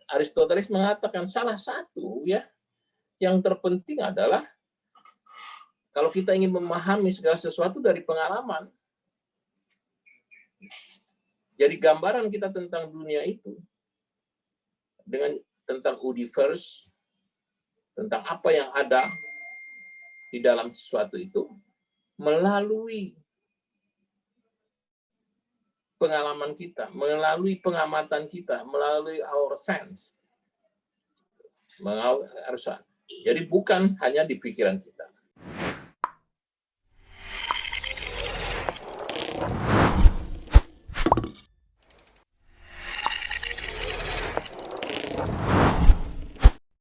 Aristoteles mengatakan salah satu ya yang terpenting adalah kalau kita ingin memahami segala sesuatu dari pengalaman. Jadi gambaran kita tentang dunia itu tentang universe, tentang apa yang ada di dalam sesuatu itu melalui pengalaman kita, melalui pengamatan kita, melalui our sense. Jadi bukan hanya di pikiran kita.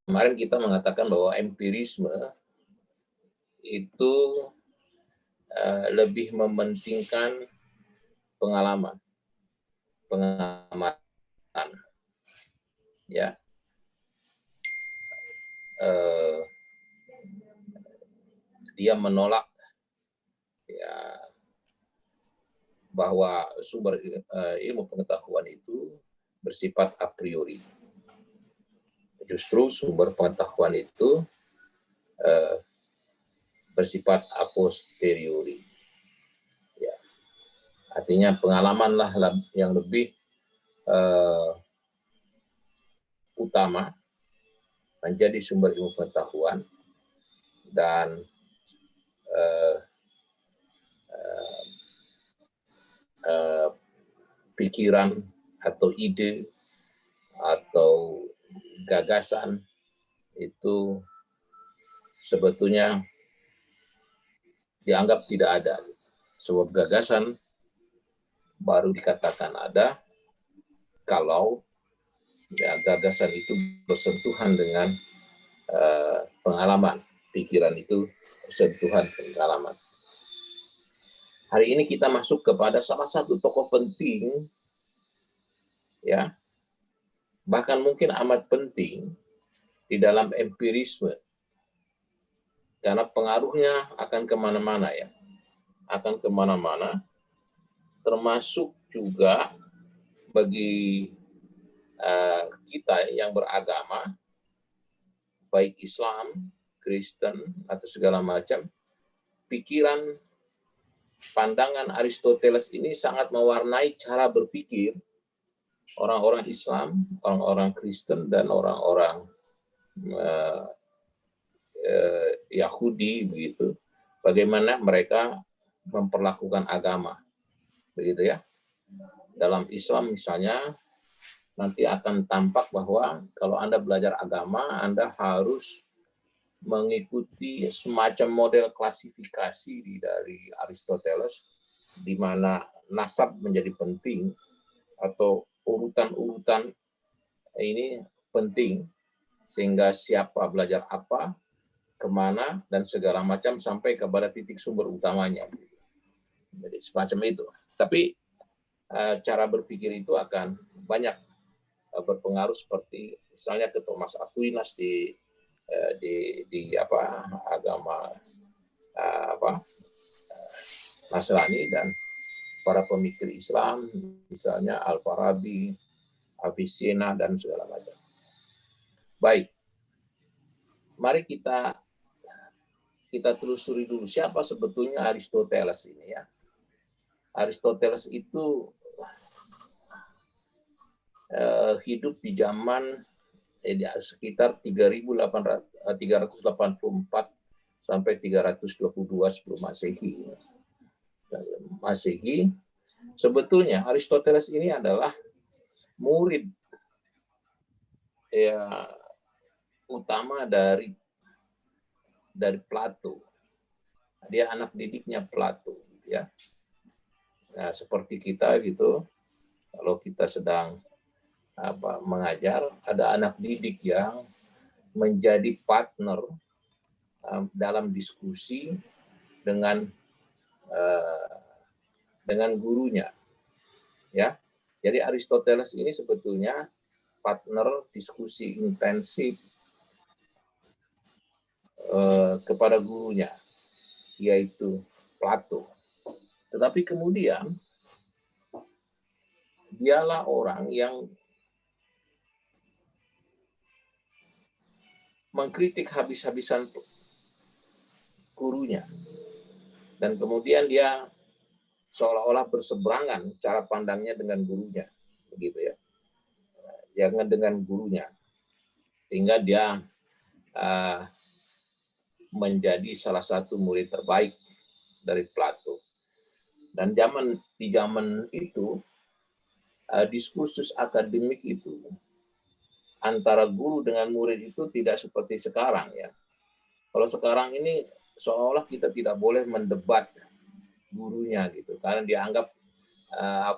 Kemarin kita mengatakan bahwa empirisme itu lebih mementingkan pengamatan, ya. Dia menolak ya bahwa sumber ilmu pengetahuan itu bersifat a priori. Justru sumber pengetahuan itu bersifat a posteriori. Ya. Artinya pengalamanlah yang lebih utama menjadi sumber ilmu pengetahuan dan pikiran atau ide atau gagasan itu sebetulnya dianggap tidak ada. Sebab gagasan baru dikatakan ada kalau ya, gagasan itu bersentuhan dengan pengalaman. Pikiran itu bersentuhan pengalaman. Hari ini kita masuk kepada salah satu tokoh penting, ya, bahkan mungkin amat penting di dalam empirisme, karena pengaruhnya akan kemana-mana ya, akan kemana-mana, termasuk juga bagi kita yang beragama, baik Islam, Kristen, atau segala macam, pikiran, pandangan Aristoteles ini sangat mewarnai cara berpikir orang-orang Islam, orang-orang Kristen, dan orang-orang Yahudi, begitu. Bagaimana mereka memperlakukan agama, begitu ya. Dalam Islam misalnya, nanti akan tampak bahwa kalau Anda belajar agama, Anda harus mengikuti semacam model klasifikasi dari Aristoteles, di mana nasab menjadi penting, atau urutan-urutan ini penting, sehingga siapa belajar apa, kemana, dan segala macam sampai kepada titik sumber utamanya. Jadi semacam itu. Tapi cara berpikir itu akan banyak berpengaruh, seperti misalnya ke Thomas Aquinas di agama Nasrani, dan para pemikir Islam misalnya Al-Farabi, Avicenna, dan segala macam. Baik, mari kita telusuri dulu siapa sebetulnya Aristoteles ini ya. Aristoteles itu hidup di zaman sekitar 384 sampai 322 sebelum Masehi. Sebetulnya Aristoteles ini adalah murid ya utama dari Plato. Dia anak didiknya Plato, ya. Nah, seperti kita gitu, kalau kita sedang mengajar, ada anak didik yang menjadi partner dalam diskusi dengan gurunya, ya. Jadi Aristoteles ini sebetulnya partner diskusi intensif kepada gurunya, yaitu Plato. Tetapi kemudian dialah orang yang mengkritik habis-habisan gurunya, dan kemudian dia seolah-olah berseberangan cara pandangnya dengan gurunya, begitu ya, jangan dengan gurunya, sehingga dia menjadi salah satu murid terbaik dari Plato. Dan di zaman itu diskursus akademik itu antara guru dengan murid itu tidak seperti sekarang ya. Kalau sekarang ini seolah-olah kita tidak boleh mendebat gurunya gitu, karena dianggap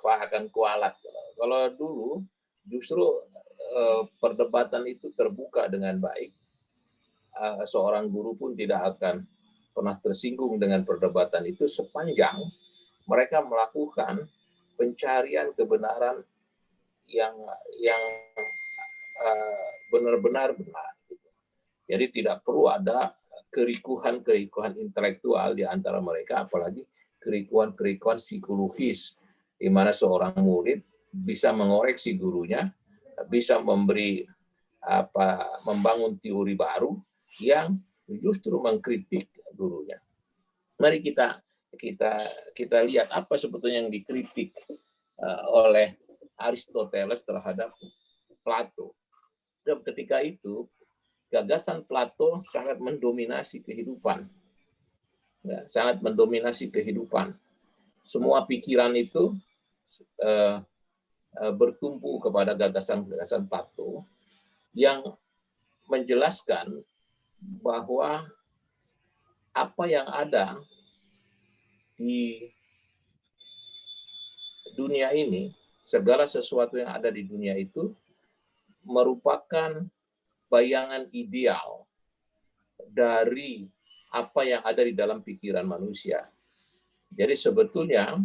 akan kualat. Kalau dulu justru perdebatan itu terbuka dengan baik. Seorang guru pun tidak akan pernah tersinggung dengan perdebatan itu sepanjang mereka melakukan pencarian kebenaran yang benar-benar benar. Jadi tidak perlu ada kerikuhan intelektual di antara mereka, apalagi kerikuhan psikologis, di mana seorang murid bisa mengoreksi gurunya, bisa membangun teori baru yang justru mengkritik gurunya. Mari kita lihat apa sebetulnya yang dikritik oleh Aristoteles terhadap Plato. Dan ketika itu gagasan Plato sangat mendominasi kehidupan. Ya, sangat mendominasi kehidupan. Semua pikiran itu bertumpu kepada gagasan-gagasan Plato yang menjelaskan bahwa apa yang ada di dunia ini, segala sesuatu yang ada di dunia itu merupakan bayangan ideal dari apa yang ada di dalam pikiran manusia. Jadi sebetulnya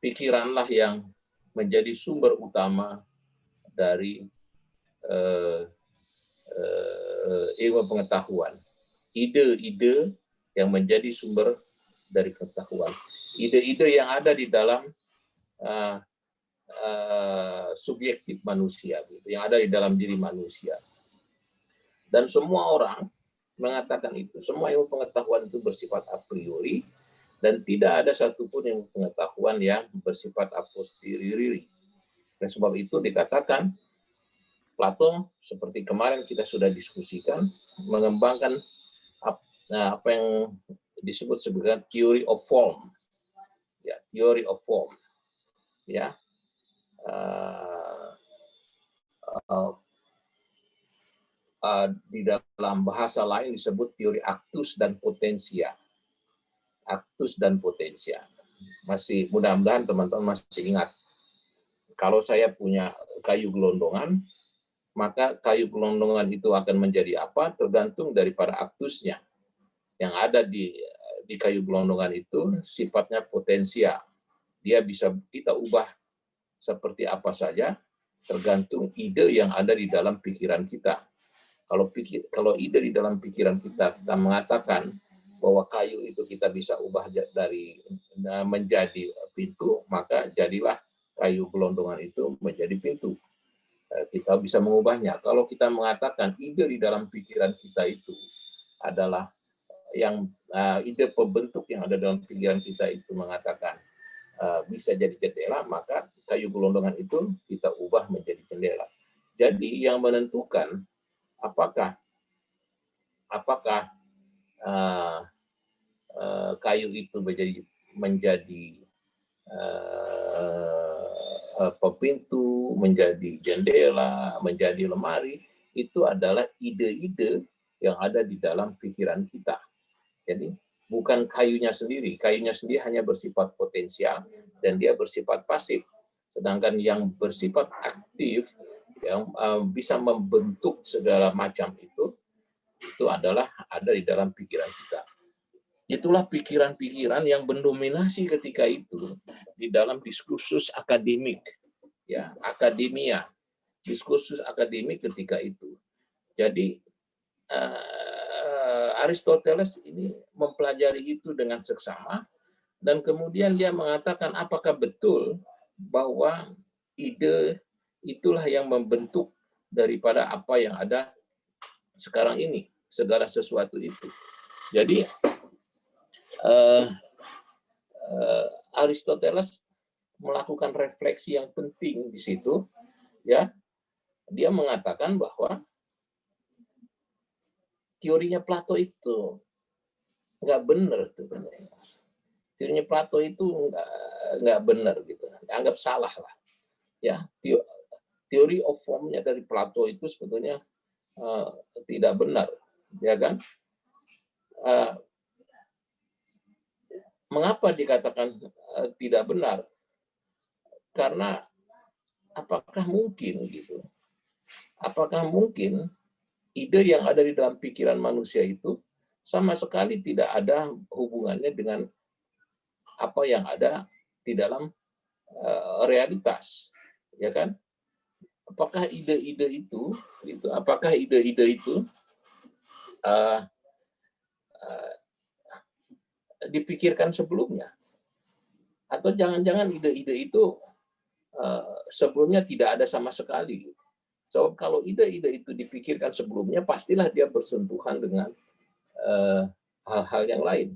pikiranlah yang menjadi sumber utama dari ilmu pengetahuan. Ide-ide yang menjadi sumber dari pengetahuan. Ide-ide yang ada di dalam subjektif manusia, yang ada di dalam diri manusia. Dan semua orang mengatakan itu. Semua ilmu pengetahuan itu bersifat a priori, dan tidak ada satupun ilmu pengetahuan yang bersifat a posteriori. Dan sebab itu dikatakan Plato, seperti kemarin kita sudah diskusikan, mengembangkan apa yang disebut sebagai theory of form. Ya, theory of form. Ya. Di dalam bahasa lain disebut teori actus dan potensia. Actus dan potensia. Masih mudah-mudahan teman-teman masih ingat. Kalau saya punya kayu gelondongan, maka kayu gelondongan itu akan menjadi apa tergantung daripada aktusnya. Yang ada di kayu gelondongan itu sifatnya potensial. Dia bisa kita ubah seperti apa saja tergantung ide yang ada di dalam pikiran kita. Kalau ide di dalam pikiran kita mengatakan bahwa kayu itu kita bisa ubah dari menjadi pintu, maka jadilah kayu gelondongan itu menjadi pintu. Kita bisa mengubahnya. Kalau kita mengatakan ide di dalam pikiran kita itu adalah yang ide pembentuk yang ada dalam pikiran kita itu mengatakan bisa jadi jendela, maka kayu gelondongan itu kita ubah menjadi jendela. Jadi yang menentukan apakah kayu itu menjadi pintu, menjadi jendela, menjadi lemari, itu adalah ide-ide yang ada di dalam pikiran kita. Jadi bukan kayunya sendiri hanya bersifat potensial dan dia bersifat pasif. Sedangkan yang bersifat aktif, yang bisa membentuk segala macam itu adalah ada di dalam pikiran kita. Itulah pikiran-pikiran yang mendominasi ketika itu di dalam diskursus akademik, ya, akademia, diskursus akademik ketika itu. Jadi Aristoteles ini mempelajari itu dengan seksama, dan kemudian dia mengatakan apakah betul bahwa ide itulah yang membentuk daripada apa yang ada sekarang ini, segala sesuatu itu. Jadi Aristoteles melakukan refleksi yang penting di situ, ya. Dia mengatakan bahwa teorinya Plato itu nggak benar tuh, teorinya Plato itu nggak benar gitu, anggap salah lah, ya. Teori of form-nya dari Plato itu sebetulnya tidak benar, ya kan? Mengapa dikatakan tidak benar? Karena apakah mungkin gitu? Apakah mungkin ide yang ada di dalam pikiran manusia itu sama sekali tidak ada hubungannya dengan apa yang ada di dalam realitas, ya kan? Apakah ide-ide itu dipikirkan sebelumnya, atau jangan-jangan ide-ide itu sebelumnya tidak ada sama sekali? So, kalau ide-ide itu dipikirkan sebelumnya, pastilah dia bersentuhan dengan hal-hal yang lain.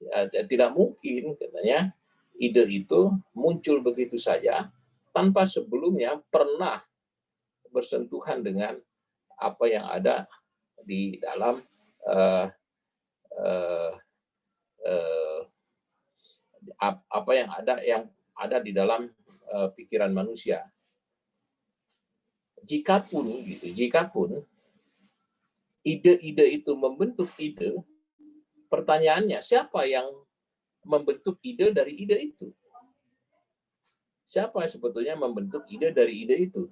Ya, tidak mungkin katanya ide itu muncul begitu saja tanpa sebelumnya pernah bersentuhan dengan apa yang ada di dalam apa yang ada di dalam pikiran manusia. Jikapun ide-ide itu membentuk ide, pertanyaannya siapa yang membentuk ide dari ide itu? Siapa sebetulnya membentuk ide dari ide itu?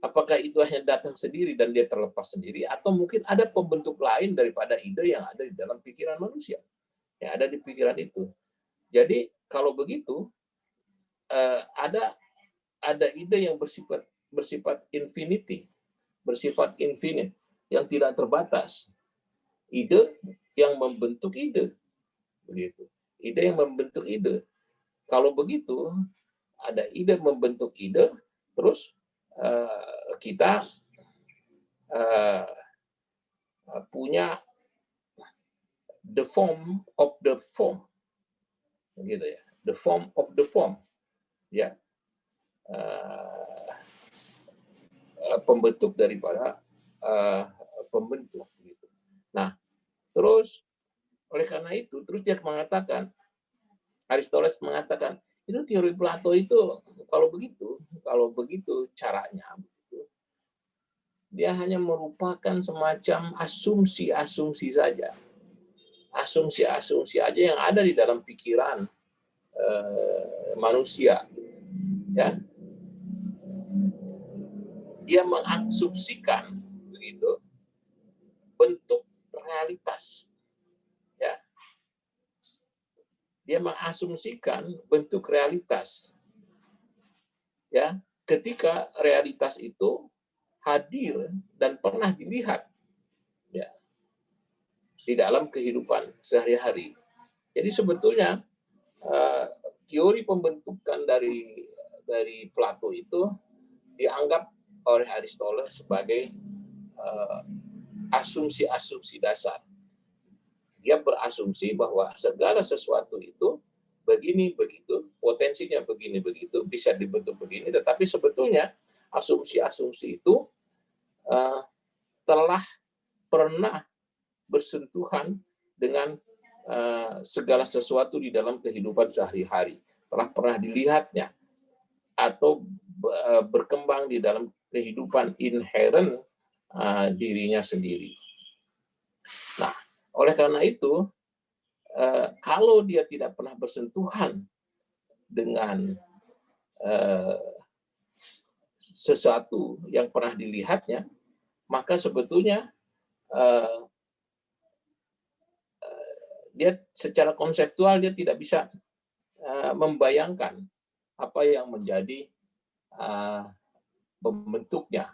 Apakah itu hanya datang sendiri dan dia terlepas sendiri, atau mungkin ada pembentuk lain daripada ide yang ada di dalam pikiran manusia, yang ada di pikiran itu? Jadi kalau begitu ada ide yang bersifat infinity, bersifat infinite, yang tidak terbatas. Ide yang membentuk ide, begitu. Ide yang membentuk ide. Kalau begitu, ada ide membentuk ide, terus kita punya the form of the form, gitu ya. The form of the form, ya. Pembentuk daripada pembentuk. Gitu. Nah, terus oleh karena itu, terus dia mengatakan, Aristoteles mengatakan, itu teori Plato itu kalau begitu caranya, dia hanya merupakan semacam asumsi-asumsi saja, asumsi-asumsi aja yang ada di dalam pikiran manusia, ya. Dia mengasumsikan begitu bentuk realitas, ya. Dia mengasumsikan bentuk realitas, ya. Ketika realitas itu hadir dan pernah dilihat, ya, di dalam kehidupan sehari-hari. Jadi sebetulnya teori pembentukan dari Plato itu dianggap oleh Aristoteles sebagai asumsi-asumsi dasar. Dia berasumsi bahwa segala sesuatu itu begini begitu, potensinya begini begitu, bisa dibentuk begini, tetapi sebetulnya asumsi-asumsi itu telah pernah bersentuhan dengan segala sesuatu di dalam kehidupan sehari-hari, telah pernah dilihatnya atau berkembang di dalam kehidupan inherent dirinya sendiri. Nah, oleh karena itu, kalau dia tidak pernah bersentuhan dengan sesuatu yang pernah dilihatnya, maka sebetulnya dia secara konseptual dia tidak bisa membayangkan apa yang menjadi pembentuknya.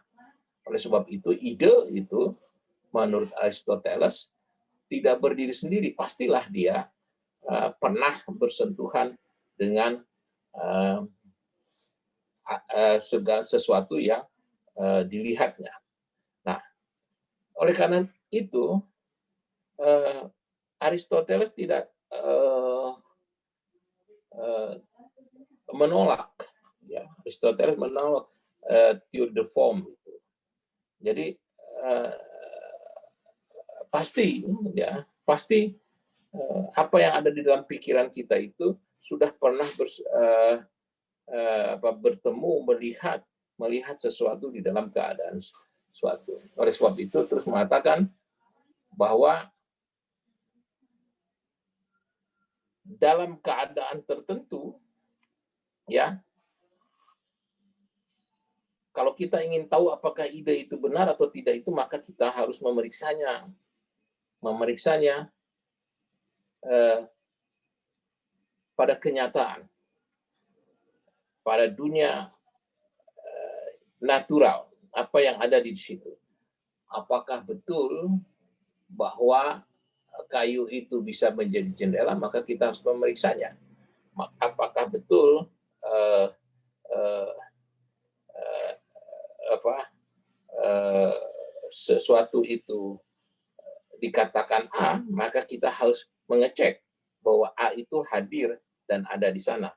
Oleh sebab itu, ide itu menurut Aristoteles tidak berdiri sendiri. Pastilah dia pernah bersentuhan dengan segala sesuatu yang dilihatnya. Nah, Oleh karena itu, Aristoteles tidak menolak, ya, Aristoteles menolak teori the form itu. Jadi pasti apa yang ada di dalam pikiran kita itu sudah pernah bertemu, melihat sesuatu di dalam keadaan suatu. Oleh sebab itu terus mengatakan bahwa dalam keadaan tertentu, ya, kalau kita ingin tahu apakah ide itu benar atau tidak itu, maka kita harus memeriksanya pada kenyataan, pada dunia natural, apa yang ada di situ. Apakah betul bahwa kayu itu bisa menjadi jendela, maka kita harus memeriksanya. Apakah betul sesuatu itu dikatakan A, maka kita harus mengecek bahwa A itu hadir dan ada di sana.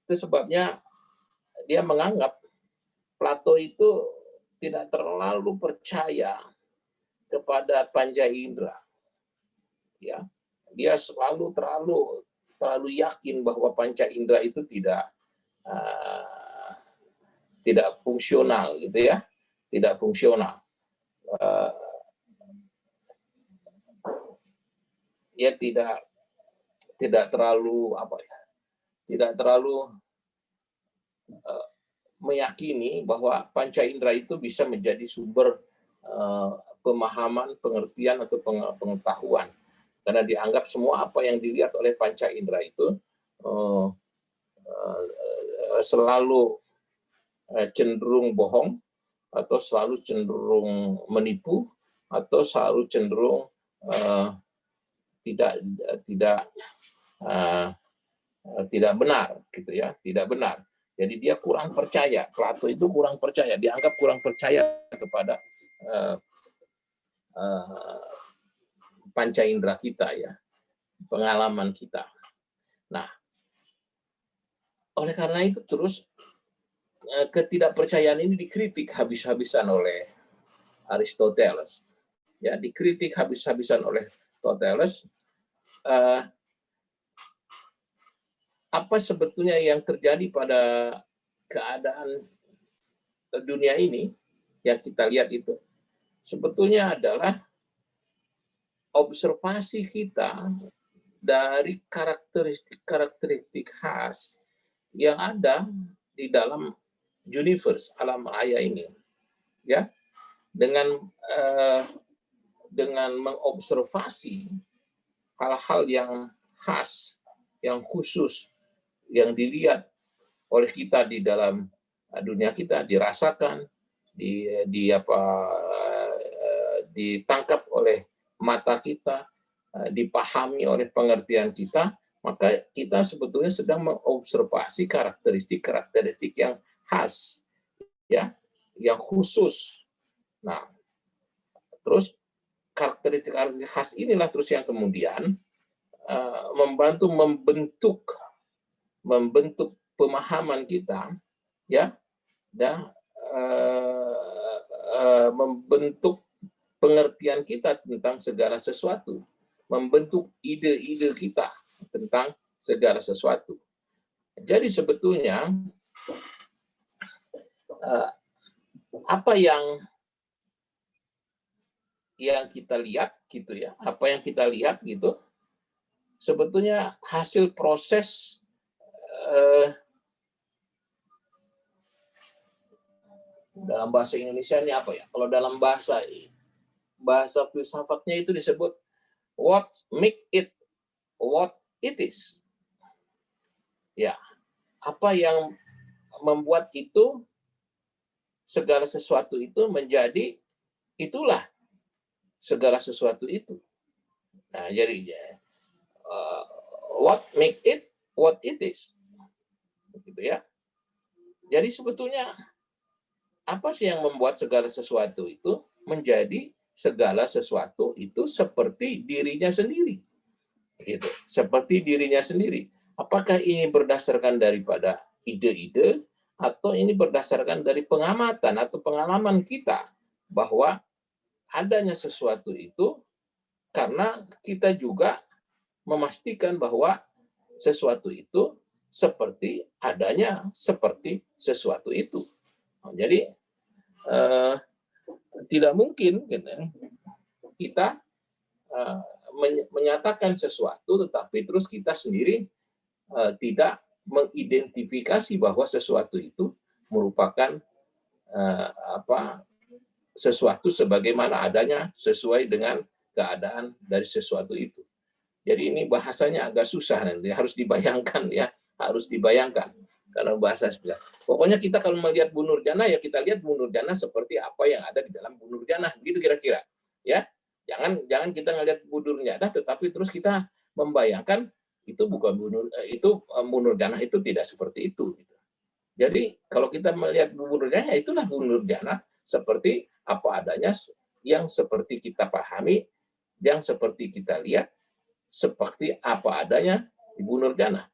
Itu sebabnya dia menganggap Plato itu tidak terlalu percaya kepada panca indera. Ya, dia terlalu yakin bahwa panca indera itu tidak fungsional, gitu ya, tidak fungsional. Ya tidak terlalu meyakini bahwa panca indera itu bisa menjadi sumber pemahaman, pengertian atau pengetahuan, karena dianggap semua apa yang dilihat oleh panca indera itu selalu cenderung bohong, atau selalu cenderung menipu, atau selalu cenderung tidak benar, gitu ya, tidak benar. Jadi dia kurang percaya. Plato itu kurang percaya, dianggap kurang percaya kepada panca indera kita, ya, pengalaman kita. Nah, oleh karena itu terus ketidakpercayaan ini dikritik habis-habisan oleh Aristoteles. Ya, dikritik habis-habisan oleh Aristoteles. Apa sebetulnya yang terjadi pada keadaan dunia ini yang kita lihat itu sebetulnya adalah observasi kita dari karakteristik khas yang ada di dalam universe, alam raya ini, ya, dengan mengobservasi hal-hal yang khas, yang khusus, yang dilihat oleh kita di dalam dunia kita, dirasakan, ditangkap oleh mata kita, dipahami oleh pengertian kita, maka kita sebetulnya sedang mengobservasi karakteristik yang khas, ya, yang khusus. Nah, terus karakteristik khas inilah terus yang kemudian membantu membentuk pemahaman kita, ya, dan membentuk pengertian kita tentang segala sesuatu, membentuk ide-ide kita tentang segala sesuatu. Jadi sebetulnya apa yang kita lihat, gitu ya, apa yang kita lihat gitu, sebetulnya hasil proses dalam bahasa Indonesia ini apa ya? Kalau dalam bahasa filsafatnya itu disebut what make it what it is. Ya, apa yang membuat itu segala sesuatu itu menjadi itulah segala sesuatu itu. Nah, jadi what make it what it is, gitu ya. Jadi sebetulnya apa sih yang membuat segala sesuatu itu menjadi segala sesuatu itu seperti dirinya sendiri. Gitu. Seperti dirinya sendiri. Apakah ini berdasarkan daripada ide-ide atau ini berdasarkan dari pengamatan atau pengalaman kita bahwa adanya sesuatu itu karena kita juga memastikan bahwa sesuatu itu seperti adanya seperti sesuatu itu. Jadi tidak mungkin kita menyatakan sesuatu tetapi terus kita sendiri tidak mengidentifikasi bahwa sesuatu itu merupakan sesuatu sebagaimana adanya sesuai dengan keadaan dari sesuatu itu. Jadi ini bahasanya agak susah nanti, harus dibayangkan ya, harus dibayangkan. Karena bahasa pokoknya kita kalau melihat Bu Nurjana ya kita lihat Bu Nurjana seperti apa yang ada di dalam Bu Nurjana, gitu kira-kira. Ya, jangan kita ngelihat Bu Nurjana tetapi terus kita membayangkan itu bukan Bu Nurjana itu tidak seperti itu. Jadi kalau kita melihat Bu Nurjana, itulah Bu Nurjana seperti apa adanya, yang seperti kita pahami, yang seperti kita lihat, seperti apa adanya Ibu Nurjana.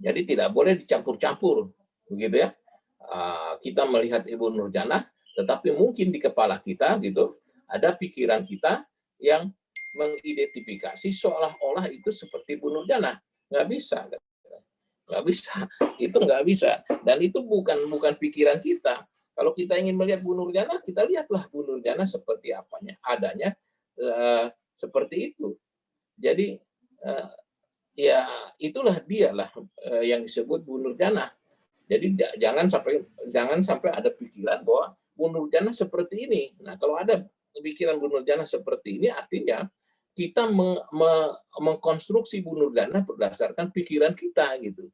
Jadi tidak boleh dicampur-campur, begitu ya. Kita melihat Ibu Nurjana, tetapi mungkin di kepala kita gitu ada pikiran kita yang mengidentifikasi seolah-olah itu seperti Bu Nurjana. Nggak bisa, nggak bisa. Itu nggak bisa. Dan itu bukan pikiran kita. Kalau kita ingin melihat Bu Nurjana, kita lihatlah Bu Nurjana seperti apanya, adanya seperti itu. Jadi ya itulah dialah yang disebut Bu Nurjana. Jadi jangan sampai ada pikiran bahwa Bu Nurjana seperti ini. Nah, kalau ada pikiran Bu Nurjana seperti ini, artinya kita mengkonstruksi Bu Nurjana berdasarkan pikiran kita gitu,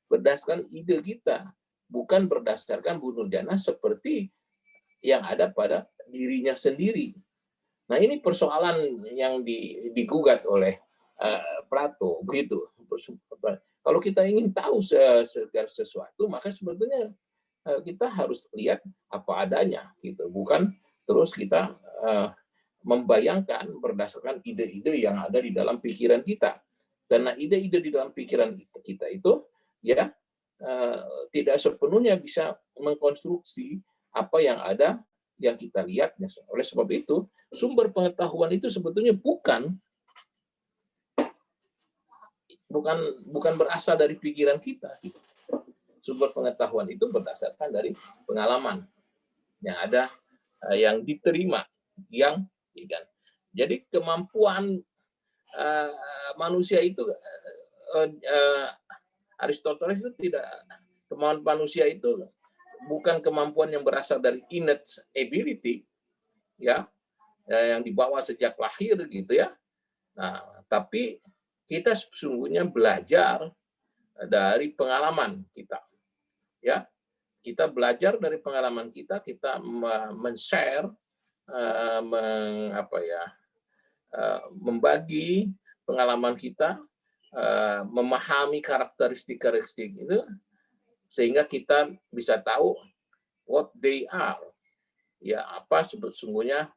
berdasarkan ide kita, bukan berdasarkan Bu Nurjana seperti yang ada pada dirinya sendiri. Nah, ini persoalan yang digugat oleh Plato, begitu. Kalau kita ingin tahu segala sesuatu, maka sebetulnya kita harus lihat apa adanya, gitu. Bukan terus kita membayangkan berdasarkan ide-ide yang ada di dalam pikiran kita. Karena ide-ide di dalam pikiran kita itu ya tidak sepenuhnya bisa mengkonstruksi apa yang ada yang kita lihat. Oleh sebab itu, sumber pengetahuan itu sebetulnya bukan berasal dari pikiran kita. Sumber pengetahuan itu berdasarkan dari pengalaman yang ada, yang diterima, yang jadi kemampuan manusia itu Aristoteles itu tidak, kemampuan manusia itu bukan kemampuan yang berasal dari innate ability ya, yang dibawa sejak lahir gitu ya. Nah, tapi kita sesungguhnya belajar dari pengalaman kita. Ya. Kita belajar dari pengalaman kita men-share, membagi pengalaman kita, memahami karakteristik itu sehingga kita bisa tahu what they are, ya apa sesungguhnya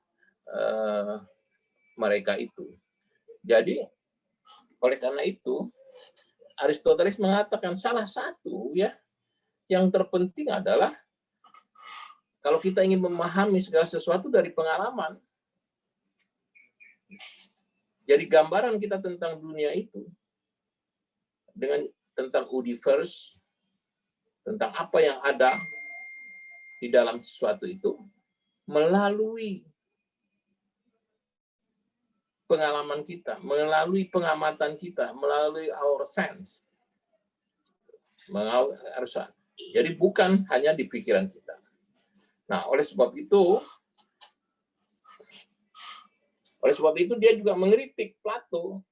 mereka itu. Jadi oleh karena itu Aristoteles mengatakan salah satu ya yang terpenting adalah kalau kita ingin memahami segala sesuatu dari pengalaman. Jadi gambaran kita tentang dunia itu, tentang universe, tentang apa yang ada di dalam sesuatu itu, melalui pengalaman kita, melalui pengamatan kita, melalui our sense. Jadi bukan hanya di pikiran kita. Nah, oleh sebab itu dia juga mengkritik Plato.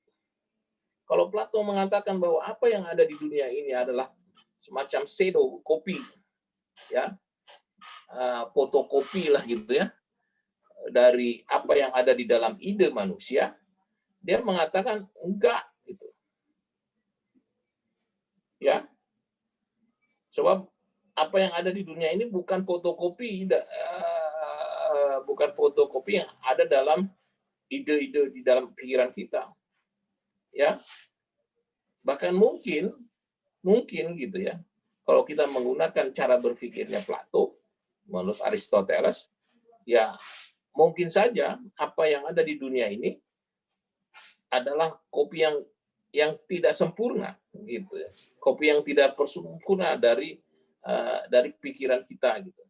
Kalau Plato mengatakan bahwa apa yang ada di dunia ini adalah semacam pseudo-kopi, ya, fotokopi lah gitu ya, dari apa yang ada di dalam ide manusia, dia mengatakan enggak gitu. Ya. Sebab apa yang ada di dunia ini bukan fotokopi bukan fotokopi yang ada dalam ide-ide di dalam pikiran kita, ya. Bahkan mungkin gitu ya, kalau kita menggunakan cara berpikirnya Plato, menurut Aristoteles, ya mungkin saja apa yang ada di dunia ini adalah kopi yang tidak sempurna, gitu ya. Kopi yang tidak sempurna dari pikiran kita, gitu.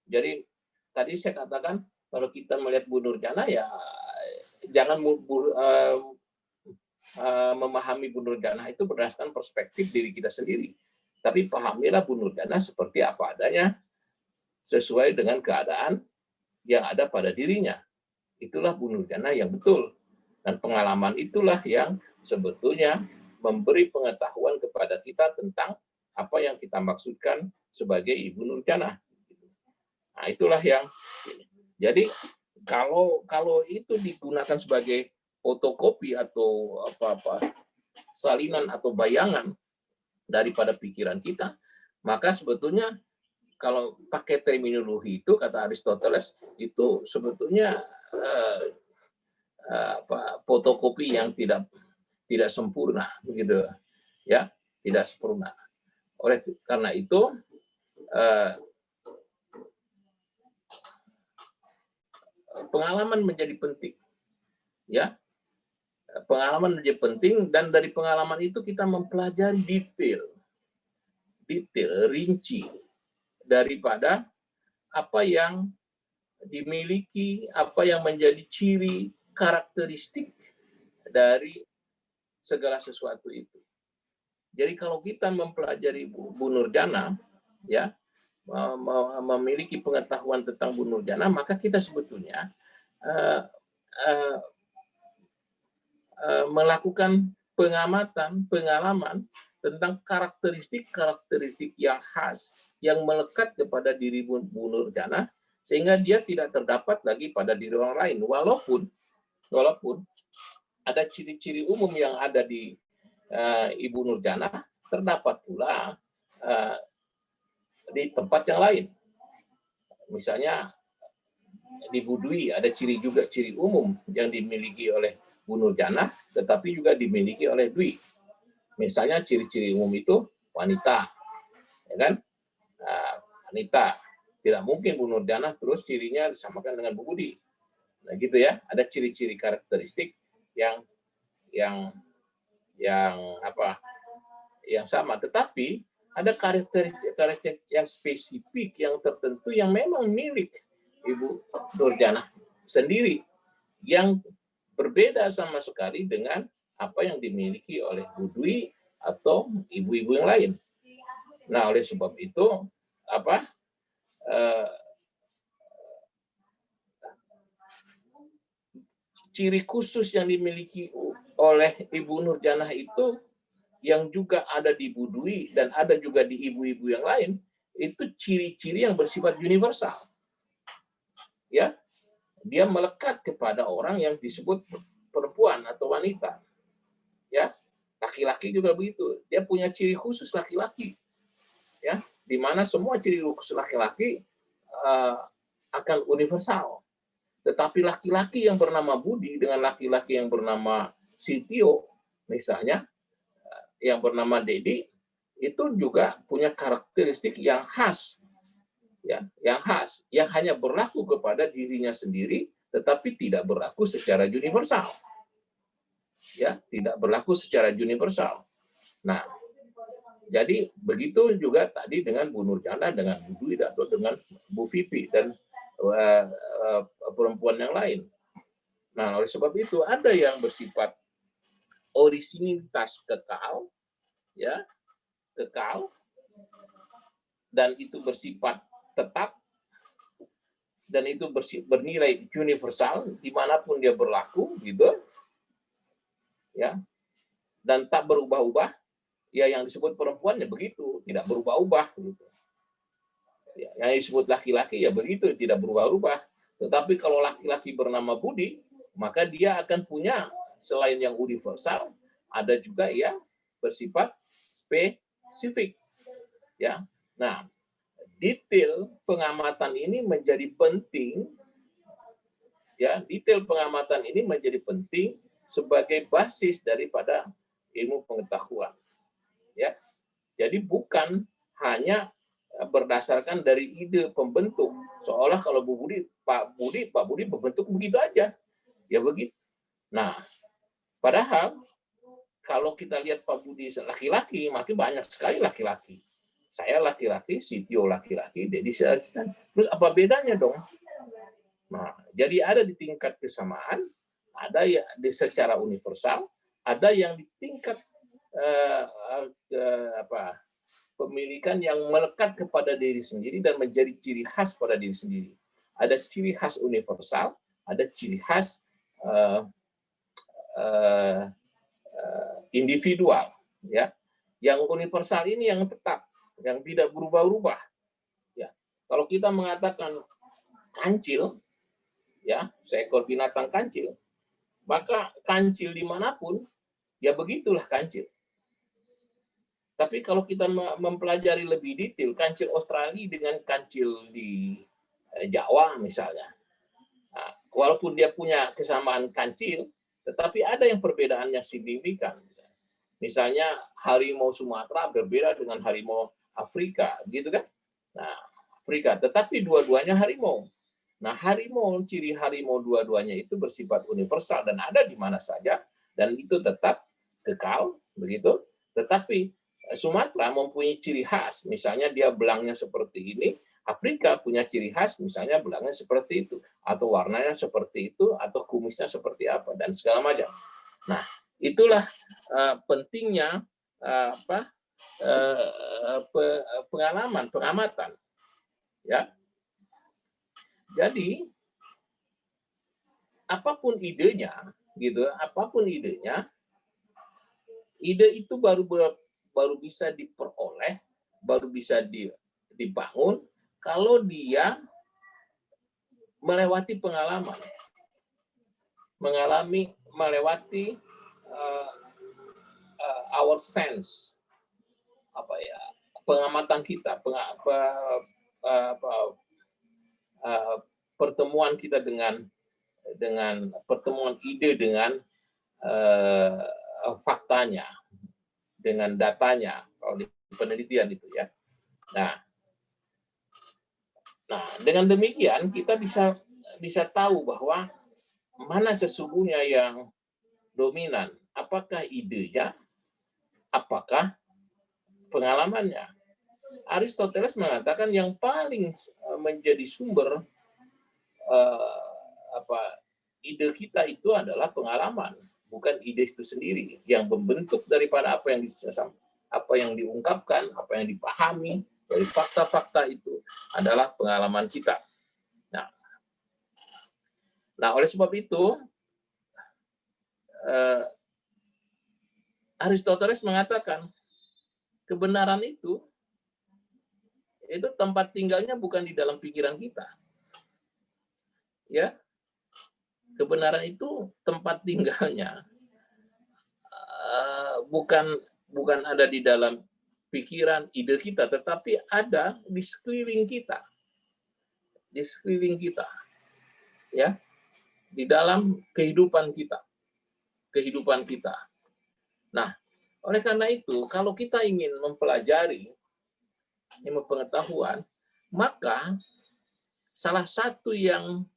Jadi tadi saya katakan kalau kita melihat Bu Nurjana, ya jangan memahami Bu Nurjana itu berdasarkan perspektif diri kita sendiri, tapi pahamilah Bu Nurjana seperti apa adanya, sesuai dengan keadaan yang ada pada dirinya. Itulah Bu Nurjana yang betul, dan pengalaman itulah yang sebetulnya memberi pengetahuan kepada kita tentang apa yang kita maksudkan sebagai Ibu Nurjana. Nah, itulah yang jadi kalau itu digunakan sebagai fotokopi atau salinan atau bayangan daripada pikiran kita, maka sebetulnya kalau pakai terminologi itu, kata Aristoteles, itu sebetulnya fotokopi yang tidak sempurna, begitu ya, tidak sempurna. Oleh karena itu pengalaman menjadi penting, ya. Pengalaman menjadi penting, dan dari pengalaman itu kita mempelajari detail, rinci daripada apa yang dimiliki, apa yang menjadi ciri karakteristik dari segala sesuatu itu. Jadi kalau kita mempelajari Bu Nurjana, ya, memiliki pengetahuan tentang Bu Nurjana, maka kita sebetulnya melakukan pengamatan, pengalaman tentang karakteristik yang khas yang melekat kepada diri Bu Nurjana, sehingga dia tidak terdapat lagi pada diri orang lain. Walaupun ada ciri-ciri umum yang ada di Ibu Nurjana, terdapat pula di tempat yang lain. Misalnya di Bu Dwi ada ciri umum yang dimiliki oleh Bu Nurjana, tetapi juga dimiliki oleh Dwi. Misalnya ciri-ciri umum itu wanita, ya kan? Wanita. Tidak mungkin Bu Nurjana terus cirinya disamakan dengan Bu Budi. Nah, gitu ya. Ada ciri-ciri karakteristik yang sama, tetapi ada karakteristik yang spesifik, yang tertentu, yang memang milik Ibu Nurjana sendiri, yang berbeda sama sekali dengan apa yang dimiliki oleh Bu Dwi atau ibu-ibu yang lain. Nah, oleh sebab itu ciri khusus yang dimiliki oleh Ibu Nurjana itu, yang juga ada di Bu Dwi dan ada juga di ibu-ibu yang lain, itu ciri-ciri yang bersifat universal. Ya, dia melekat kepada orang yang disebut perempuan atau wanita. Ya, laki-laki juga begitu. Dia punya ciri khusus laki-laki. Ya, di mana semua ciri khusus laki-laki akan universal. Tetapi laki-laki yang bernama Budi dengan laki-laki yang bernama Sitio, misalnya, yang bernama Dedi, itu juga punya karakteristik yang khas. Ya, yang hanya berlaku kepada dirinya sendiri, tetapi tidak berlaku secara universal. Ya, tidak berlaku secara universal. Nah, jadi begitu juga tadi dengan Bu Nurjana, dengan Bu Dwi, atau dengan Bu Vivi dan perempuan yang lain. Nah, oleh sebab itu ada yang bersifat orisinilitas kekal, ya, dan itu bersifat tetap, dan itu bernilai universal dimanapun dia berlaku, gitu, ya, dan tak berubah-ubah. Ya, yang disebut perempuannya begitu, tidak berubah-ubah, gitu. Ya, yang disebut laki-laki ya begitu, tidak berubah-ubah. Tetapi kalau laki-laki bernama Budi, maka dia akan punya, selain yang universal, ada juga yang bersifat spesifik. Ya, nah, detail pengamatan ini menjadi penting ya, detail pengamatan ini menjadi penting sebagai basis daripada ilmu pengetahuan. Ya, jadi bukan hanya berdasarkan dari ide pembentuk, seolah kalau Pak Budi membentuk begitu aja, ya begitu. Nah, padahal kalau kita lihat Pak Budi laki-laki, makin banyak sekali laki-laki. Saya laki-laki, Sitio laki-laki, Dedi asisten. Terus apa bedanya dong? Nah, jadi ada di tingkat kesamaan, ada yang secara universal, ada yang di tingkat pemilikan yang melekat kepada diri sendiri dan menjadi ciri khas pada diri sendiri. Ada ciri khas universal, ada ciri khas individual, ya. Yang universal ini yang tetap, yang tidak berubah-ubah. Ya, kalau kita mengatakan kancil, ya, seekor binatang kancil, maka kancil dimanapun, ya begitulah kancil. Tapi kalau kita mempelajari lebih detail, kancil Australia dengan kancil di Jawa misalnya, nah, walaupun dia punya kesamaan kancil, tetapi ada yang perbedaan yang signifikan. Misalnya harimau Sumatera berbeda dengan harimau Afrika, gitu kan? Nah, Afrika, tetapi dua-duanya harimau. Nah, ciri harimau dua-duanya itu bersifat universal dan ada di mana saja, dan itu tetap kekal, begitu. Tetapi Sumatera mempunyai ciri khas, misalnya dia belangnya seperti ini, Afrika punya ciri khas, misalnya belangnya seperti itu, atau warnanya seperti itu, atau kumisnya seperti apa, dan segala macam. Nah, itulah pentingnya pengalaman, pengamatan, ya. Jadi apapun idenya, gitu, apapun idenya, ide itu baru bisa diperoleh, baru bisa dibangun kalau dia melewati pengalaman, melewati our sense, pengamatan kita, pertemuan kita dengan pertemuan ide dengan faktanya, dengan datanya, kalau di penelitian itu, ya. Nah, dengan demikian kita bisa tahu bahwa mana sesungguhnya yang dominan, apakah idenya, apakah pengalamannya. Aristoteles mengatakan yang paling menjadi sumber ide kita itu adalah pengalaman, bukan ide itu sendiri. Yang membentuk daripada apa yang diungkapkan, apa yang dipahami dari fakta-fakta itu adalah pengalaman kita. Nah, oleh sebab itu Aristoteles mengatakan kebenaran itu tempat tinggalnya bukan di dalam pikiran kita. Ya. Kebenaran itu tempat tinggalnya bukan ada di dalam pikiran, ide kita, tetapi ada di sekeliling kita. Di sekeliling kita. Ya. Di dalam kehidupan kita. Kehidupan kita. Nah, oleh karena itu, kalau kita ingin mempelajari ilmu pengetahuan, maka salah satu yang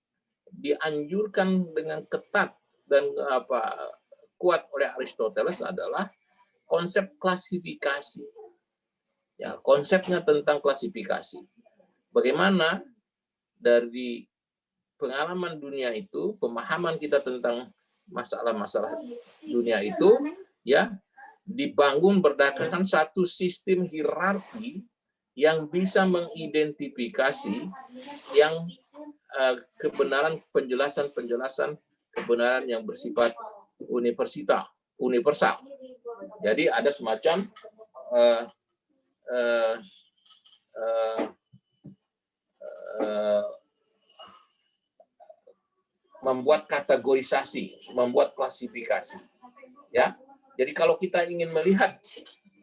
dianjurkan dengan ketat dan kuat oleh Aristoteles adalah konsep klasifikasi. Ya, konsepnya tentang klasifikasi. Bagaimana dari pengalaman dunia itu, pemahaman kita tentang masalah-masalah dunia itu, ya, dibangun berdasarkan satu sistem hierarki yang bisa mengidentifikasi yang kebenaran, penjelasan kebenaran yang bersifat universal. Jadi ada semacam membuat kategorisasi, membuat klasifikasi. Ya. Jadi kalau kita ingin melihat,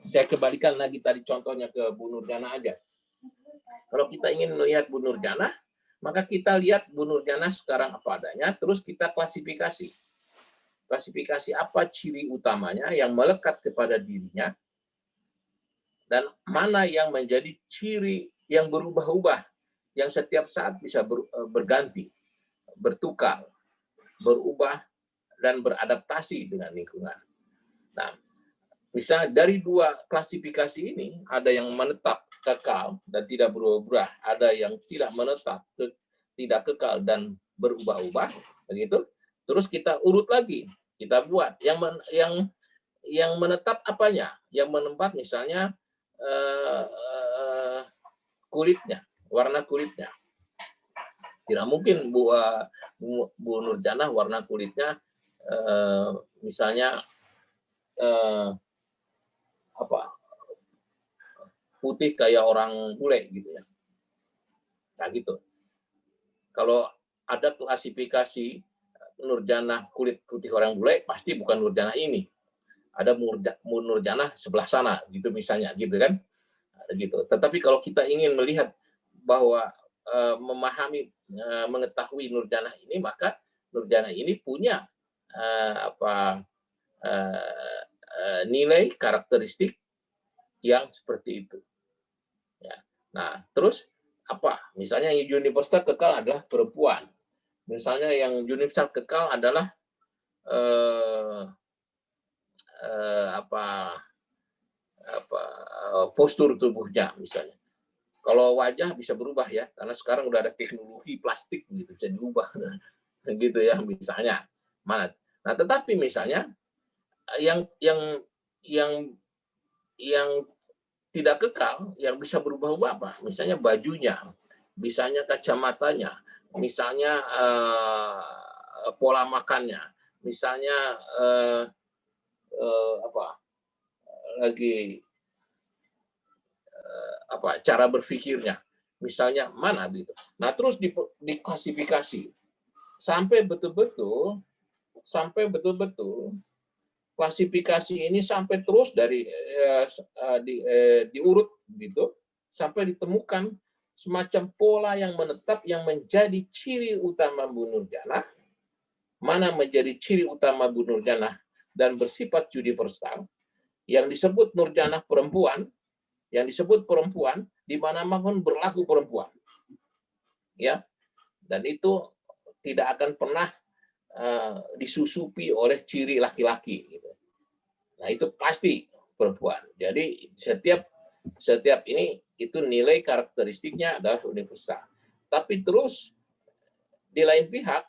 saya kembalikan lagi tadi contohnya ke Bu Nurjana aja. Kalau kita ingin melihat Bu Nurjana, Maka kita lihat Bu Nurjana sekarang apa adanya, terus kita klasifikasi. Klasifikasi apa ciri utamanya yang melekat kepada dirinya, dan mana yang menjadi ciri yang berubah-ubah, yang setiap saat bisa berganti, bertukar, berubah, dan beradaptasi dengan lingkungan. Nah, misalnya dari dua klasifikasi ini, ada yang menetap, kekal, dan tidak berubah-ubah, ada yang tidak menetap, tidak kekal, dan berubah-ubah, begitu. Terus kita urut lagi, kita buat yang menetap apanya, yang menetap misalnya kulitnya, warna kulitnya. Tidak mungkin Bu Nurjana warna kulitnya misalnya putih kayak orang bule gitu ya. Nah gitu. Kalau ada klasifikasi Nurjana kulit putih orang bule, pasti bukan Nurjana ini. Ada Nurjana sebelah sana gitu misalnya gitu kan. Gitu. Tetapi kalau kita ingin melihat bahwa memahami, mengetahui Nurjana ini, maka Nurjana ini punya nilai karakteristik yang seperti itu. Ya. Nah, terus apa? Misalnya yang universal kekal adalah perempuan. Misalnya yang universal kekal adalah postur tubuhnya misalnya. Kalau wajah bisa berubah ya, karena sekarang udah ada teknologi plastik gitu, bisa diubah gitu ya misalnya. Mana? Nah, tetapi misalnya yang tidak kekal, yang bisa berubah-ubah apa? Misalnya bajunya, misalnya kacamatanya, misalnya pola makannya, misalnya cara berpikirnya, misalnya mana gitu. Nah terus diklasifikasi sampai betul-betul klasifikasi ini sampai terus dari diurut gitu sampai ditemukan semacam pola yang menetap yang menjadi ciri utama Bu Nurjana, mana menjadi ciri utama Bu Nurjana dan bersifat universal, yang disebut Nurjana perempuan, di mana-mana berlaku perempuan, ya, dan itu tidak akan pernah disusupi oleh ciri laki-laki gitu. Nah itu pasti perempuan. Jadi setiap ini itu nilai karakteristiknya adalah universal. Tapi terus di lain pihak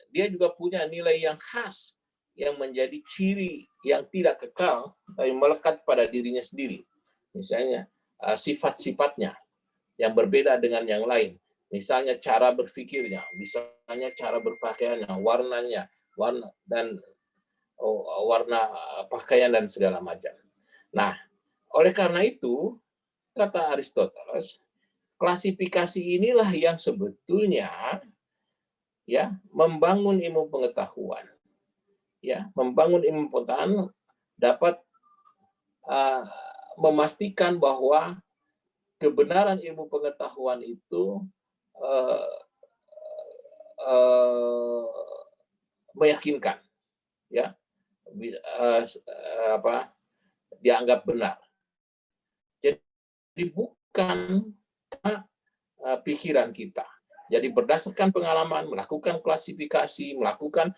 dia juga punya nilai yang khas yang menjadi ciri yang tidak kekal tapi melekat pada dirinya sendiri. Misalnya sifat-sifatnya yang berbeda dengan yang lain. Misalnya cara berpikirnya, misalnya cara berpakaiannya, warnanya, warna pakaian dan segala macam. Nah, oleh karena itu, kata Aristoteles, klasifikasi inilah yang sebetulnya ya membangun ilmu pengetahuan. Ya, membangun ilmu pengetahuan dapat memastikan bahwa kebenaran ilmu pengetahuan itu meyakinkan, ya, dianggap benar. Jadi bukan pikiran kita. Jadi berdasarkan pengalaman, melakukan klasifikasi, melakukan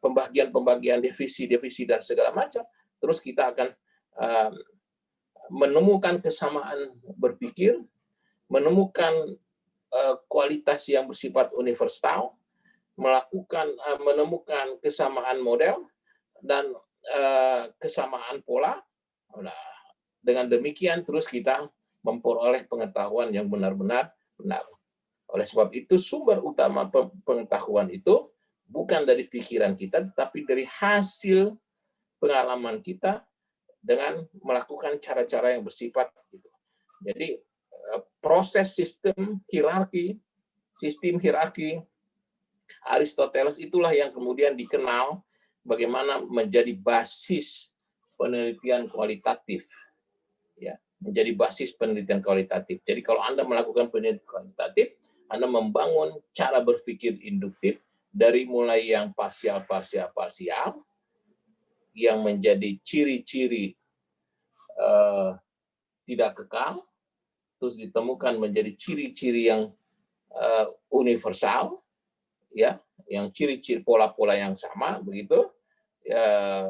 pembagian divisi dan segala macam, terus kita akan menemukan kesamaan berpikir, menemukan kualitas yang bersifat universal, menemukan kesamaan model dan kesamaan pola. Nah, dengan demikian terus kita memperoleh pengetahuan yang benar-benar benar. Oleh sebab itu sumber utama pengetahuan itu bukan dari pikiran kita, tetapi dari hasil pengalaman kita dengan melakukan cara-cara yang bersifat itu. Jadi proses sistem hierarki Aristoteles itulah yang kemudian dikenal bagaimana menjadi basis penelitian kualitatif, ya, menjadi basis penelitian kualitatif. Jadi kalau Anda melakukan penelitian kualitatif, Anda membangun cara berpikir induktif dari mulai yang parsial yang menjadi ciri-ciri tidak kekal, terus ditemukan menjadi ciri-ciri yang universal, ya, yang ciri-ciri pola-pola yang sama, begitu, ya,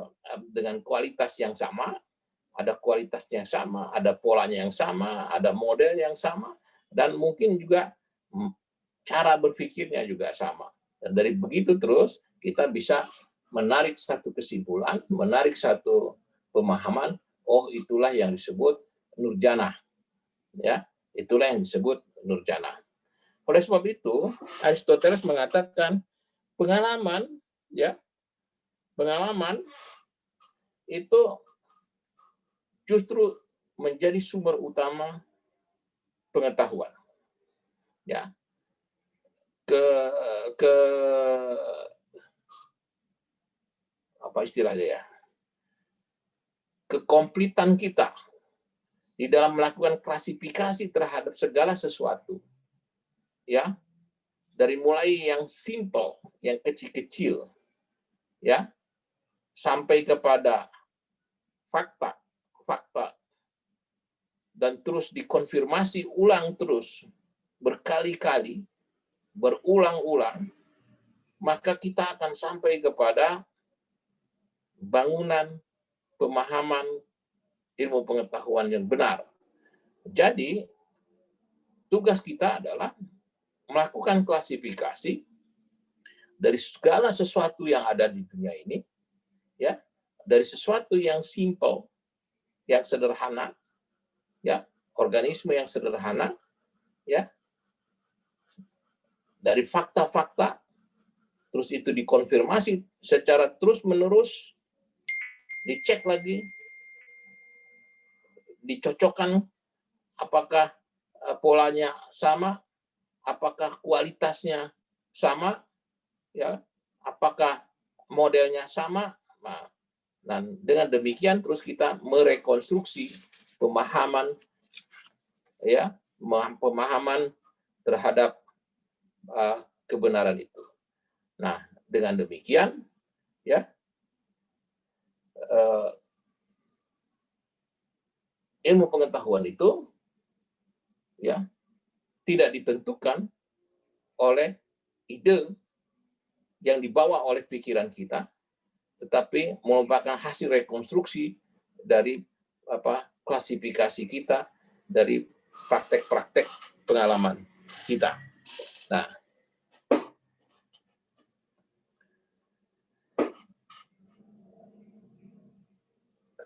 dengan kualitas yang sama, ada kualitasnya yang sama, ada polanya yang sama, ada model yang sama, dan mungkin juga cara berpikirnya juga sama. Dan dari begitu terus kita bisa menarik satu kesimpulan, menarik satu pemahaman, oh itulah yang disebut nurjana, ya, itulah yang disebut nurjana. Oleh sebab itu, Aristoteles mengatakan pengalaman, ya, pengalaman itu justru menjadi sumber utama pengetahuan, ya. Apa istilahnya, ya, kekomplitan kita di dalam melakukan klasifikasi terhadap segala sesuatu, ya, dari mulai yang simple, yang kecil-kecil, ya, sampai kepada fakta, dan terus dikonfirmasi ulang terus berkali-kali, berulang-ulang, maka kita akan sampai kepada bangunan pemahaman ilmu pengetahuan yang benar. Jadi, tugas kita adalah melakukan klasifikasi dari segala sesuatu yang ada di dunia ini, ya, dari sesuatu yang simple, yang sederhana, ya, organisme yang sederhana, ya, dari fakta-fakta, terus itu dikonfirmasi secara terus-menerus, dicek lagi, dicocokkan apakah polanya sama, apakah kualitasnya sama, ya, apakah modelnya sama. Nah, dan dengan demikian terus kita merekonstruksi pemahaman, ya, pemahaman terhadap kebenaran itu. Nah, dengan demikian, ya, ilmu pengetahuan itu, ya, tidak ditentukan oleh ide yang dibawa oleh pikiran kita, tetapi merupakan hasil rekonstruksi dari klasifikasi kita, dari praktek-praktek pengalaman kita. Nah,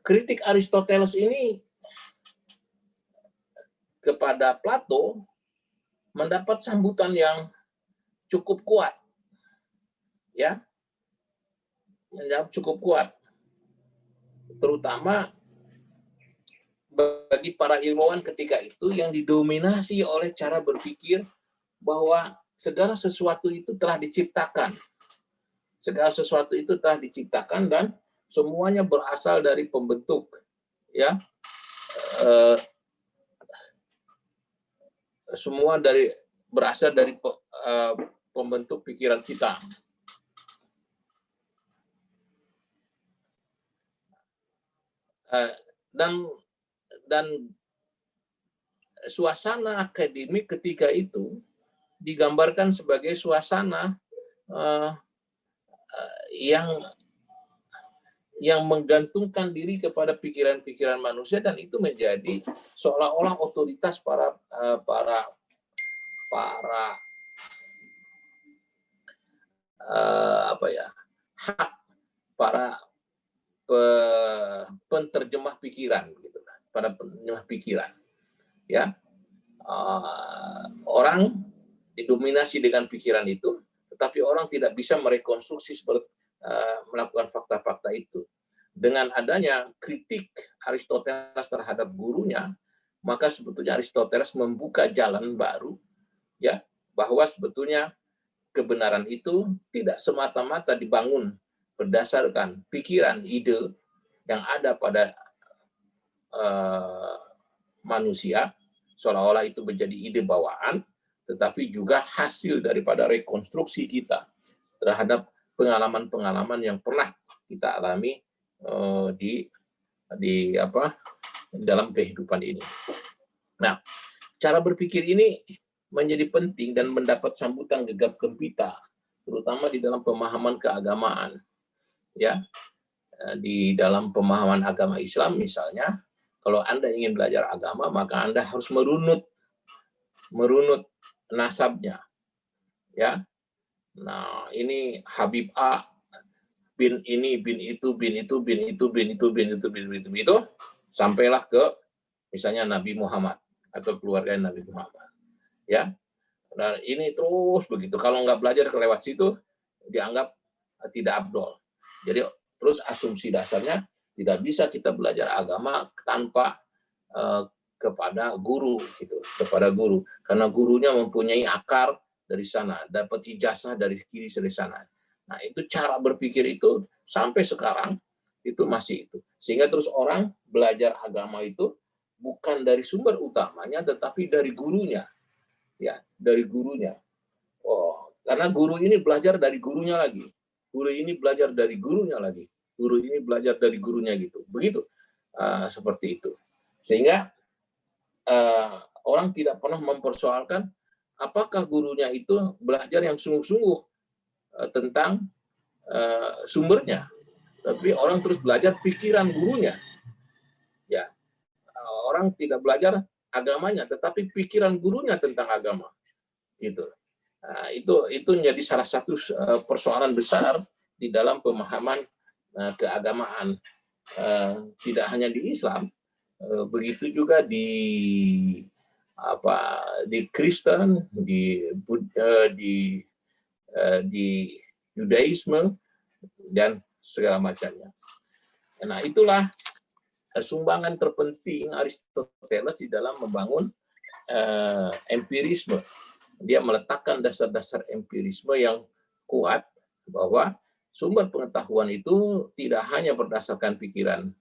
kritik Aristoteles ini kepada Plato mendapat sambutan yang cukup kuat, ya, cukup kuat, terutama bagi para ilmuwan ketika itu yang didominasi oleh cara berpikir bahwa segala sesuatu itu telah diciptakan, segala sesuatu itu telah diciptakan dan semuanya berasal dari pembentuk, ya, semua berasal dari pembentuk pikiran kita. Dan suasana akademik ketika itu digambarkan sebagai suasana yang menggantungkan diri kepada pikiran-pikiran manusia, dan itu menjadi seolah-olah otoritas para hak para penterjemah pikiran, gitu, pada penerjemah pikiran, ya. Orang didominasi dengan pikiran itu, tetapi orang tidak bisa merekonstruksi seperti melakukan fakta-fakta itu. Dengan adanya kritik Aristoteles terhadap gurunya, maka sebetulnya Aristoteles membuka jalan baru, ya, bahwa sebetulnya kebenaran itu tidak semata-mata dibangun berdasarkan pikiran, ide yang ada pada manusia, seolah-olah itu menjadi ide bawaan, tetapi juga hasil daripada rekonstruksi kita terhadap pengalaman-pengalaman yang pernah kita alami di dalam kehidupan ini. Nah, cara berpikir ini menjadi penting dan mendapat sambutan gegap gempita, terutama di dalam pemahaman keagamaan. Ya, di dalam pemahaman agama Islam misalnya, kalau Anda ingin belajar agama, maka Anda harus merunut nasabnya. Ya, nah ini Habib A bin ini, bin itu, bin itu, bin itu, bin itu, bin itu, bin itu, sampailah ke misalnya Nabi Muhammad atau keluarga Nabi Muhammad. Ya, nah ini terus begitu. Kalau nggak belajar kelewat situ, dianggap tidak abdol. Jadi terus asumsi dasarnya tidak bisa kita belajar agama tanpa kepada guru, gitu, kepada guru, karena gurunya mempunyai akar dari sana, dapat ijazah dari kiri dari sana. Nah, itu cara berpikir itu sampai sekarang itu masih itu. Sehingga terus orang belajar agama itu bukan dari sumber utamanya, tetapi dari gurunya. Ya, dari gurunya. Oh, karena guru ini belajar dari gurunya lagi. Guru ini belajar dari gurunya lagi. Guru ini belajar dari gurunya gitu. Begitu. Seperti itu. Sehingga orang tidak pernah mempersoalkan apakah gurunya itu belajar yang sungguh-sungguh tentang sumbernya, tapi orang terus belajar pikiran gurunya. Ya, orang tidak belajar agamanya, tetapi pikiran gurunya tentang agama. Gitu. Nah, itu menjadi salah satu persoalan besar di dalam pemahaman keagamaan. Tidak hanya di Islam, begitu juga di Kristen, di Judaisme dan segala macamnya. Nah, itulah sumbangan terpenting Aristoteles di dalam membangun empirisme. Dia meletakkan dasar-dasar empirisme yang kuat bahwa sumber pengetahuan itu tidak hanya berdasarkan pikiran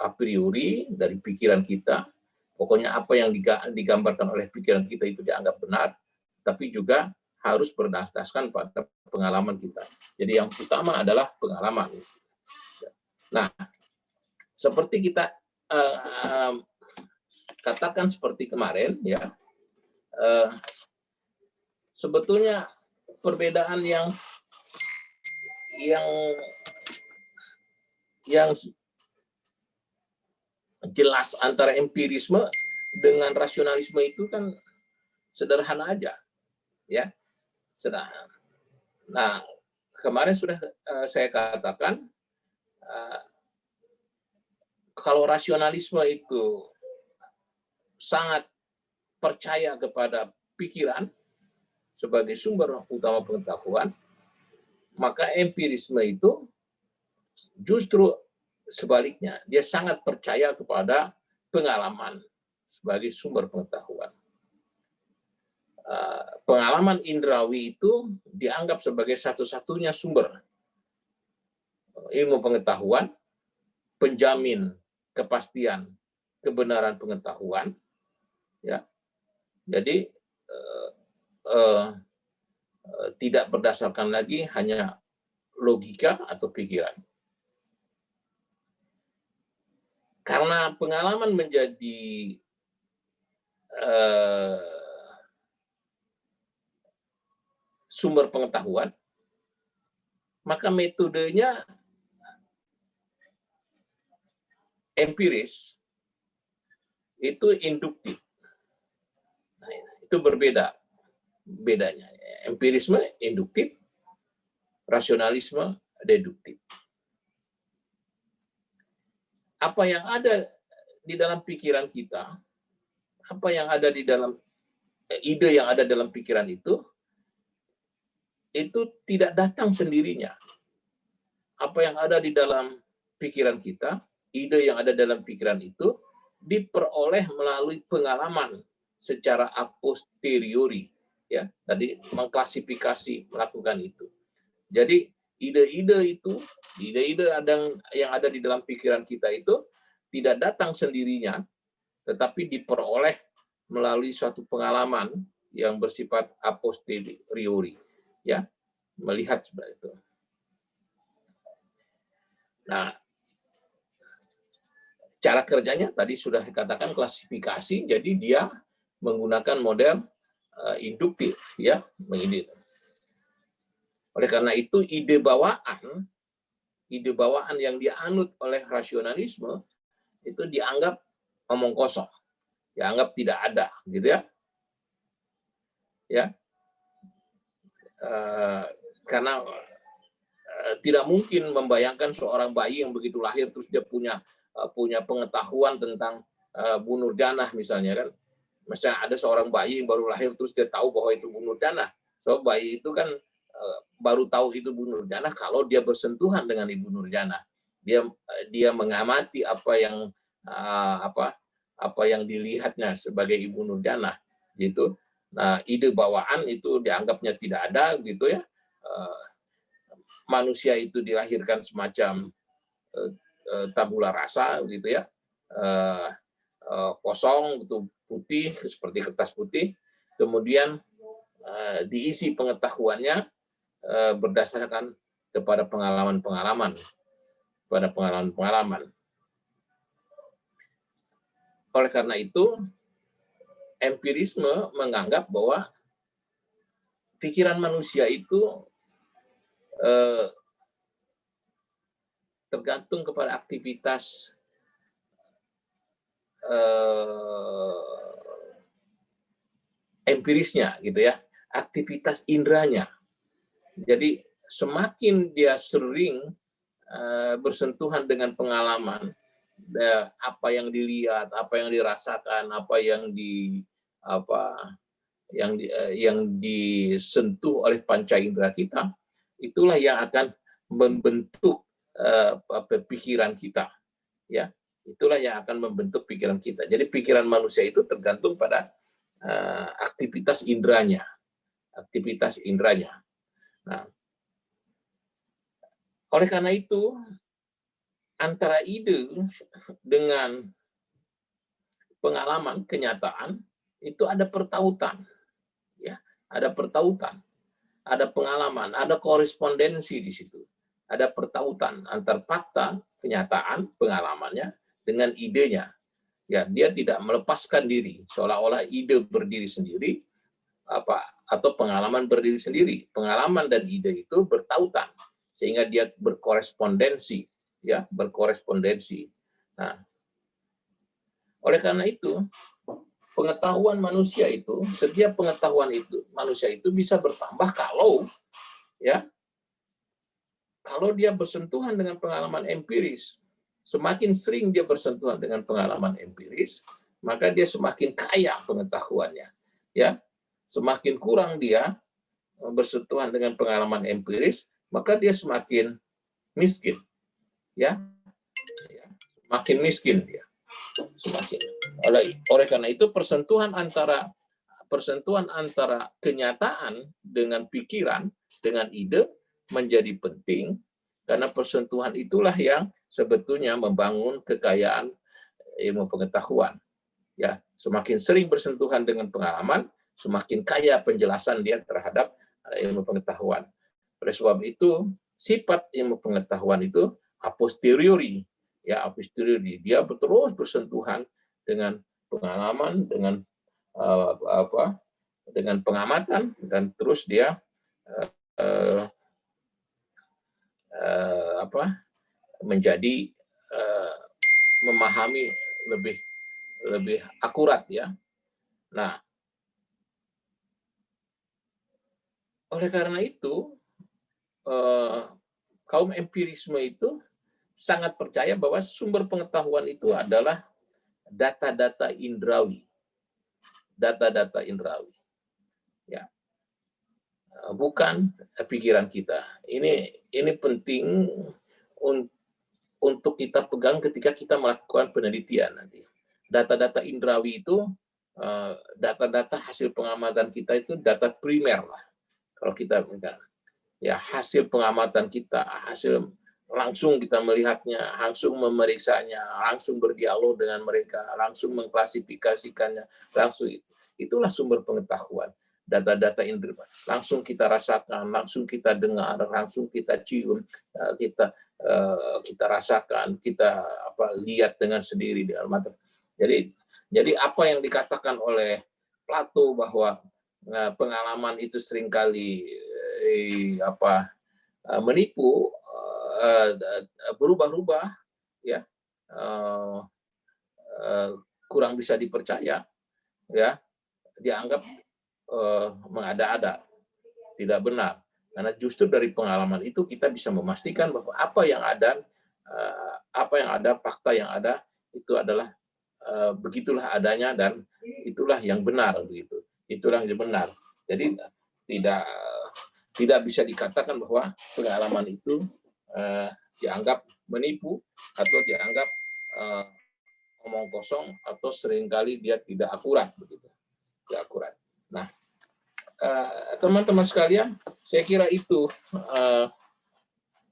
a priori dari pikiran kita, pokoknya apa yang digambarkan oleh pikiran kita itu dianggap benar, tapi juga harus berdasarkan pada pengalaman kita. Jadi yang utama adalah pengalaman. Nah, seperti kita katakan seperti kemarin, ya, sebetulnya perbedaan yang jelas antara empirisme dengan rasionalisme itu kan sederhana aja, ya. Nah, kemarin sudah saya katakan, kalau rasionalisme itu sangat percaya kepada pikiran sebagai sumber utama pengetahuan, maka empirisme itu justru sebaliknya, dia sangat percaya kepada pengalaman sebagai sumber pengetahuan. Pengalaman indrawi itu dianggap sebagai satu-satunya sumber ilmu pengetahuan, penjamin kepastian kebenaran pengetahuan, ya. Jadi tidak berdasarkan lagi hanya logika atau pikiran. Karena pengalaman menjadi sumber pengetahuan, maka metodenya empiris, itu induktif. Nah, itu bedanya. Empirisme induktif, rasionalisme deduktif. Apa yang ada di dalam pikiran kita, apa yang ada di dalam ide yang ada dalam pikiran itu tidak datang sendirinya. Apa yang ada di dalam pikiran kita, ide yang ada dalam pikiran itu diperoleh melalui pengalaman secara a posteriori, ya. Tadi mengklasifikasi, melakukan itu. Jadi ide-ide yang ada di dalam pikiran kita itu tidak datang sendirinya, tetapi diperoleh melalui suatu pengalaman yang bersifat a posteriori, ya, melihat seperti itu. Nah, cara kerjanya tadi sudah dikatakan klasifikasi, jadi dia menggunakan model induktif, ya, menginduk. Oleh karena itu ide bawaan yang dianut oleh rasionalisme itu dianggap omong kosong, dianggap tidak ada, gitu ya. Ya, karena tidak mungkin membayangkan seorang bayi yang begitu lahir terus dia punya pengetahuan tentang bunuh danah misalnya kan. Misalnya ada seorang bayi yang baru lahir terus dia tahu bahwa itu bunuh danah. So bayi itu kan baru tahu itu bunuh danah kalau dia bersentuhan dengan ibu Nurjana. Dia mengamati apa yang dilihatnya sebagai ibu Nurjana gitu. Nah, ide bawaan itu dianggapnya tidak ada gitu ya. Manusia itu dilahirkan semacam tabula rasa gitu ya. Kosong gitu, putih seperti kertas putih. Kemudian diisi pengetahuannya berdasarkan kepada pengalaman-pengalaman. Oleh karena itu, empirisme menganggap bahwa pikiran manusia itu tergantung kepada aktivitas empirisnya, gitu ya, aktivitas indranya. Jadi semakin dia sering bersentuhan dengan pengalaman, apa yang dilihat, apa yang dirasakan, apa yang disentuh oleh panca indera kita, itulah yang akan membentuk pikiran kita, ya. Itulah yang akan membentuk pikiran kita. Jadi pikiran manusia itu tergantung pada aktivitas indranya, Nah, oleh karena itu antara ide dengan pengalaman kenyataan itu ada pertautan, ya, ada pengalaman, ada korespondensi di situ, ada pertautan antar fakta, kenyataan, pengalamannya dengan idenya. Ya, dia tidak melepaskan diri, seolah-olah ide berdiri sendiri, atau pengalaman berdiri sendiri. Pengalaman dan ide itu bertautan sehingga dia berkorespondensi, ya, berkorespondensi. Nah, oleh karena itu pengetahuan manusia itu, setiap pengetahuan itu manusia itu bisa bertambah kalau dia bersentuhan dengan pengalaman empiris. Semakin sering dia bersentuhan dengan pengalaman empiris, maka dia semakin kaya pengetahuannya, ya. Semakin kurang dia bersentuhan dengan pengalaman empiris, maka dia semakin miskin, ya. Makin miskin dia. Semakin. Oleh karena itu persentuhan antara kenyataan dengan pikiran, dengan ide menjadi penting, karena persentuhan itulah yang sebetulnya membangun kekayaan ilmu pengetahuan. Ya, semakin sering bersentuhan dengan pengalaman, semakin kaya penjelasan dia terhadap ilmu pengetahuan. Oleh sebab itu, sifat ilmu pengetahuan itu a posteriori, ya, a posteriori. Dia terus bersentuhan dengan pengalaman, dengan dengan pengamatan, dan terus dia menjadi memahami lebih akurat, ya. Nah, oleh karena itu kaum empirisme itu sangat percaya bahwa sumber pengetahuan itu adalah data-data indrawi. Data-data indrawi. Ya. Bukan pikiran kita. Ini penting untuk kita pegang ketika kita melakukan penelitian nanti. Data-data indrawi itu data-data hasil pengamatan kita itu data primer lah. Kalau kita ya hasil pengamatan kita, hasil langsung kita melihatnya, langsung memeriksanya, langsung berdialog dengan mereka, langsung mengklasifikasikannya, langsung itulah sumber pengetahuan. Data-data indera langsung kita rasakan, langsung kita dengar, langsung kita cium, kita rasakan, kita lihat dengan sendiri dengan mata. Jadi apa yang dikatakan oleh Plato bahwa pengalaman itu seringkali menipu, berubah-ubah, ya, kurang bisa dipercaya, ya, dianggap mengada-ada, tidak benar. Karena justru dari pengalaman itu kita bisa memastikan bahwa apa yang ada, fakta yang ada itu adalah begitulah adanya dan itulah yang benar, begitu. Itulah yang benar. Jadi tidak bisa dikatakan bahwa pengalaman itu dianggap menipu atau dianggap omong kosong atau seringkali dia tidak akurat, begitu. Tidak akurat. Nah, teman-teman sekalian, saya kira itu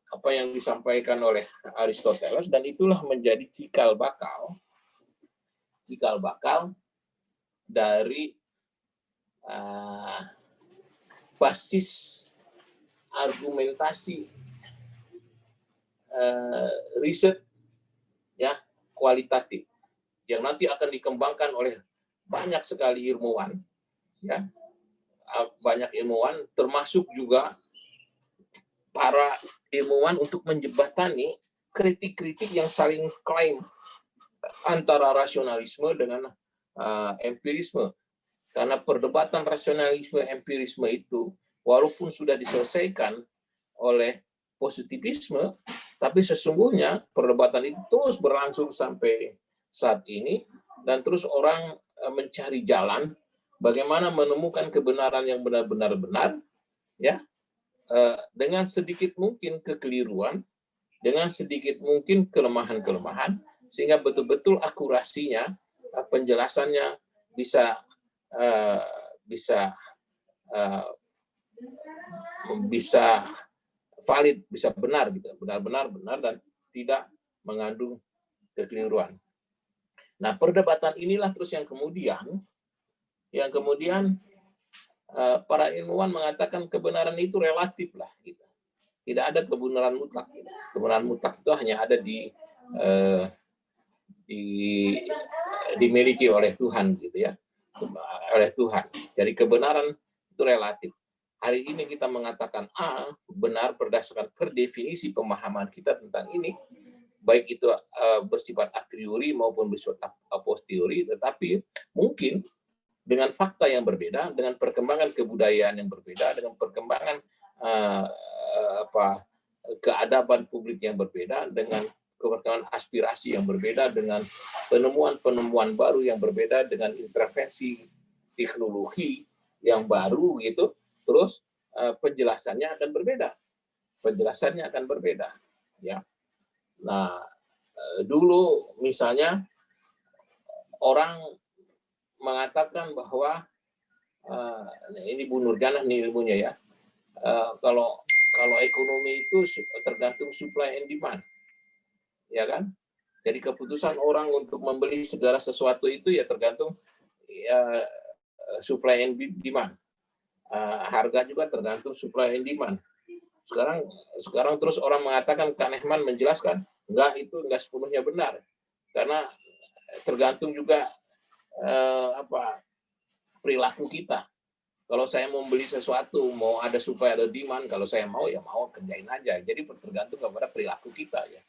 apa yang disampaikan oleh Aristoteles, dan itulah menjadi cikal bakal dari basis argumentasi riset, ya, kualitatif yang nanti akan dikembangkan oleh banyak sekali ilmuwan, ya, banyak ilmuwan, termasuk juga para ilmuwan untuk menjembatani kritik-kritik yang saling klaim antara rasionalisme dengan empirisme. Karena perdebatan rasionalisme empirisme itu walaupun sudah diselesaikan oleh positivisme, tapi sesungguhnya perdebatan itu terus berlangsung sampai saat ini, dan terus orang mencari jalan bagaimana menemukan kebenaran yang benar-benar benar, ya, dengan sedikit mungkin kekeliruan, dengan sedikit mungkin kelemahan-kelemahan, sehingga betul-betul akurasinya, penjelasannya bisa valid, bisa benar, gitu, benar-benar benar dan tidak mengandung kekeliruan. Nah, perdebatan inilah terus yang kemudian para ilmuwan mengatakan kebenaran itu relatif lah, gitu. Tidak ada kebenaran mutlak. Gitu. Kebenaran mutlak itu hanya ada dimiliki oleh Tuhan, gitu ya, oleh Tuhan. Jadi kebenaran itu relatif. Hari ini kita mengatakan A benar berdasarkan per definisi pemahaman kita tentang ini, baik itu bersifat a priori maupun bersifat a posteriori, tetapi mungkin dengan fakta yang berbeda, dengan perkembangan kebudayaan yang berbeda, dengan perkembangan keadaban publik yang berbeda, dengan perkembangan aspirasi yang berbeda, dengan penemuan-penemuan baru yang berbeda, dengan intervensi teknologi yang baru, gitu, terus penjelasannya akan berbeda. Ya. Nah, dulu misalnya orang mengatakan bahwa ini Bu Nurjana nih ilmunya, ya, kalau ekonomi itu tergantung supply and demand, ya kan? Jadi keputusan orang untuk membeli segala sesuatu itu ya tergantung supply and demand. Harga juga tergantung supply and demand. Sekarang terus orang mengatakan, Kahneman menjelaskan, itu enggak sepenuhnya benar, karena tergantung juga perilaku kita. Kalau saya mau beli sesuatu, mau ada supply ada demand, kalau saya mau ya mau, kerjain aja. Jadi tergantung kepada perilaku kita, ya.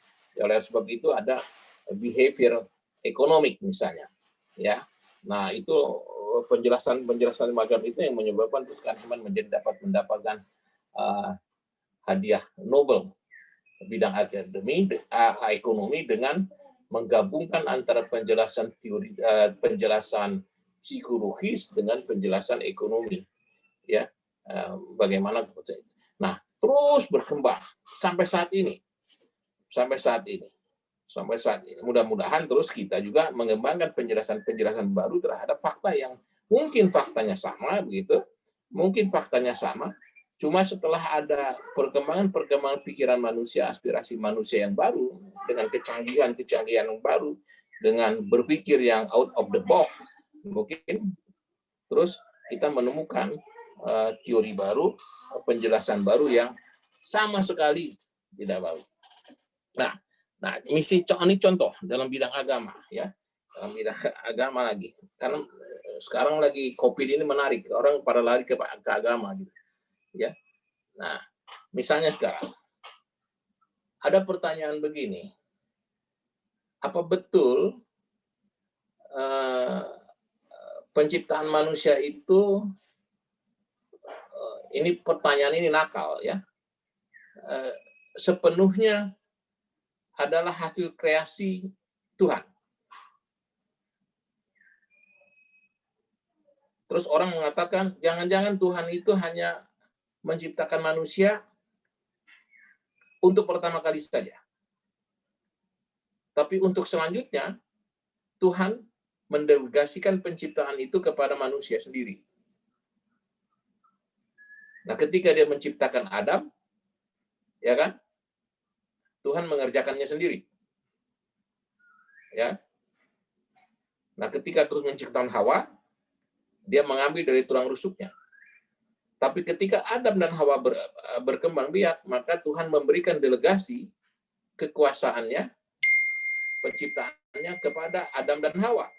Oleh sebab itu ada behavior ekonomik misalnya, ya. Nah, itu penjelasan macam itu yang menyebabkan terus Kahneman dapat mendapatkan hadiah Nobel bidang ekonomi dengan menggabungkan antara penjelasan teori, penjelasan psikologis dengan penjelasan ekonomi, ya, bagaimana. Nah, terus berkembang sampai saat ini. Mudah-mudahan terus kita juga mengembangkan penjelasan baru terhadap fakta yang mungkin faktanya sama, begitu, mungkin faktanya sama, Cuma setelah ada perkembangan pikiran manusia, aspirasi manusia yang baru, dengan kecanggihan yang baru, dengan berpikir yang out of the box, mungkin terus kita menemukan teori baru, penjelasan baru yang sama sekali tidak baru. Nah, ini contoh dalam bidang agama, ya, dalam bidang agama lagi. Karena sekarang lagi COVID ini menarik, orang pada lari ke agama, gitu, ya. Nah, misalnya sekarang ada pertanyaan begini, apa betul penciptaan manusia itu, ini pertanyaan ini nakal, ya, sepenuhnya adalah hasil kreasi Tuhan. Terus orang mengatakan, jangan-jangan Tuhan itu hanya menciptakan manusia untuk pertama kali saja. Tapi untuk selanjutnya, Tuhan mendelegasikan penciptaan itu kepada manusia sendiri. Nah, ketika dia menciptakan Adam, ya kan, Tuhan mengerjakannya sendiri. Ya. Nah, ketika terus menciptakan Hawa, dia mengambil dari tulang rusuknya. Tapi ketika Adam dan Hawa berkembang biak, maka Tuhan memberikan delegasi kekuasaannya, penciptaannya kepada Adam dan Hawa.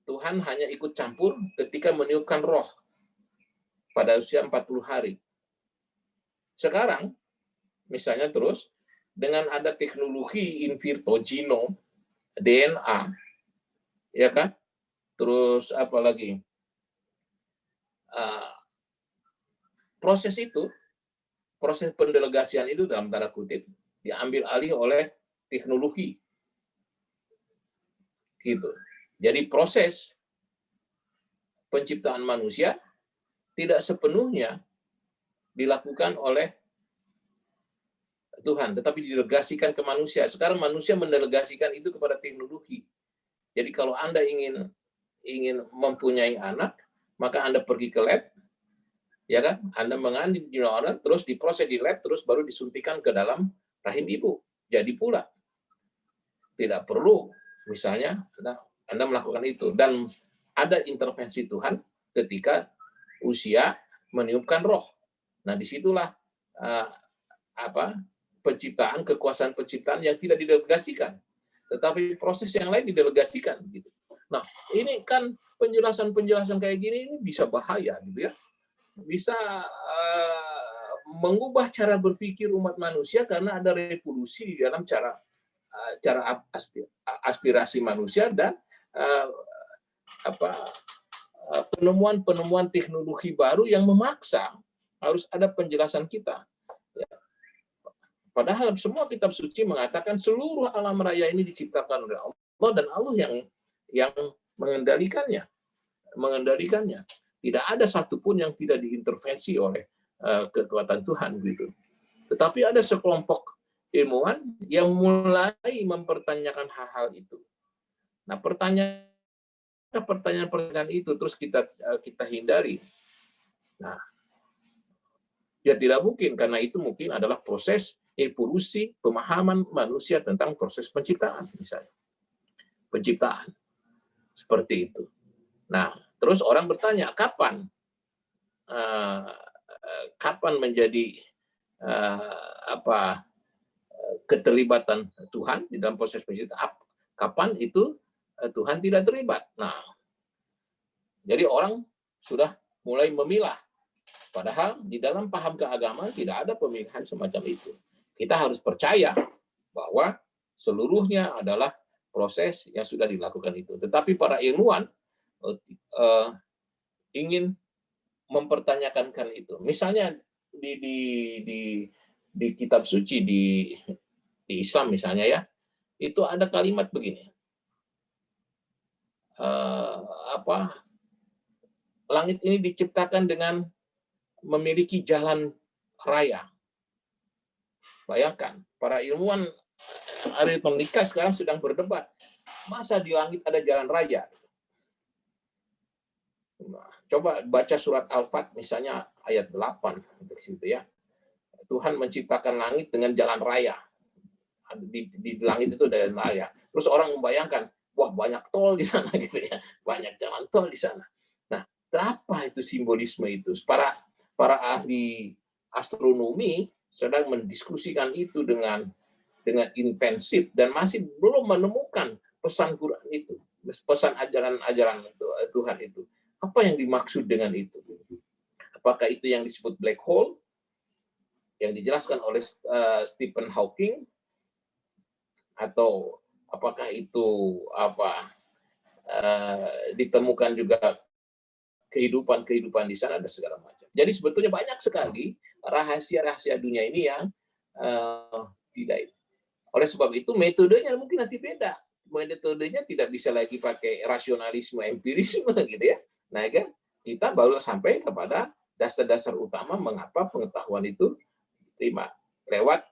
Tuhan hanya ikut campur ketika meniupkan roh pada usia 40 hari. Sekarang, misalnya terus, dengan ada teknologi in vitro genome, DNA, ya kan? Terus apa lagi? Proses pendelegasian itu dalam tanda kutip diambil alih oleh teknologi, gitu. Jadi proses penciptaan manusia tidak sepenuhnya dilakukan oleh Tuhan, tetapi didelegasikan ke manusia. Sekarang manusia mendelegasikan itu kepada teknologi. Jadi kalau Anda ingin mempunyai anak, maka Anda pergi ke lab, ya kan? Anda mengandung orang, terus diproses di lab, terus baru disuntikan ke dalam rahim ibu. Jadi pula tidak perlu, misalnya Anda melakukan itu, dan ada intervensi Tuhan ketika usia meniupkan roh. Nah, disitulah kekuasaan penciptaan yang tidak didelegasikan, tetapi proses yang lain didelegasikan, gitu. Nah, ini kan penjelasan kayak gini ini bisa bahaya, gitu ya, bisa mengubah cara berpikir umat manusia karena ada revolusi di dalam cara aspirasi manusia dan penemuan teknologi baru yang memaksa harus ada penjelasan kita. Padahal semua kitab suci mengatakan seluruh alam raya ini diciptakan oleh Allah dan Allah yang mengendalikannya. Tidak ada satupun yang tidak diintervensi oleh kekuatan Tuhan, gitu. Tetapi ada sekelompok ilmuwan yang mulai mempertanyakan hal-hal itu. Nah, pertanyaan itu terus kita hindari. Nah, ya tidak mungkin, karena itu mungkin adalah proses evolusi pemahaman manusia tentang proses penciptaan, misalnya. Penciptaan. Seperti itu. Nah, terus orang bertanya, kapan menjadi keterlibatan Tuhan di dalam proses penciptaan? Kapan itu Tuhan tidak terlibat? Nah, jadi orang sudah mulai memilah. Padahal di dalam paham keagamaan tidak ada pemilihan semacam itu. Kita harus percaya bahwa seluruhnya adalah proses yang sudah dilakukan itu. Tetapi para ilmuwan ingin mempertanyakan itu. Misalnya di kitab suci di Islam misalnya, ya, itu ada kalimat begini. Langit ini diciptakan dengan memiliki jalan raya. Bayangkan, para ilmuwan aritmetika sekarang sedang berdebat, masa di langit ada jalan raya? Nah, coba baca surat Al-Fat misalnya, ayat 8 untuk situ ya. Tuhan menciptakan langit dengan jalan raya. Di langit itu ada jalan raya. Terus orang membayangkan, wah banyak tol di sana gitu ya. Banyak jalan tol di sana. Nah, apa itu simbolisme itu? Para ahli astronomi sedang mendiskusikan itu dengan intensif dan masih belum menemukan pesan Quran itu, pesan ajaran-ajaran Tuhan itu. Apa yang dimaksud dengan itu? Apakah itu yang disebut black hole yang dijelaskan oleh Stephen Hawking, atau apakah itu ditemukan juga kehidupan di sana dan segala macam. Jadi sebetulnya banyak sekali rahasia-rahasia dunia ini yang tidak. Oleh sebab itu metodenya mungkin nanti beda. Metodenya tidak bisa lagi pakai rasionalisme, empirisme gitu ya. Nah, kan kita baru sampai kepada dasar-dasar utama mengapa pengetahuan itu diterima lewat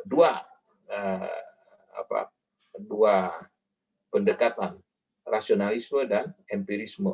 dua pendekatan, rasionalisme dan empirisme.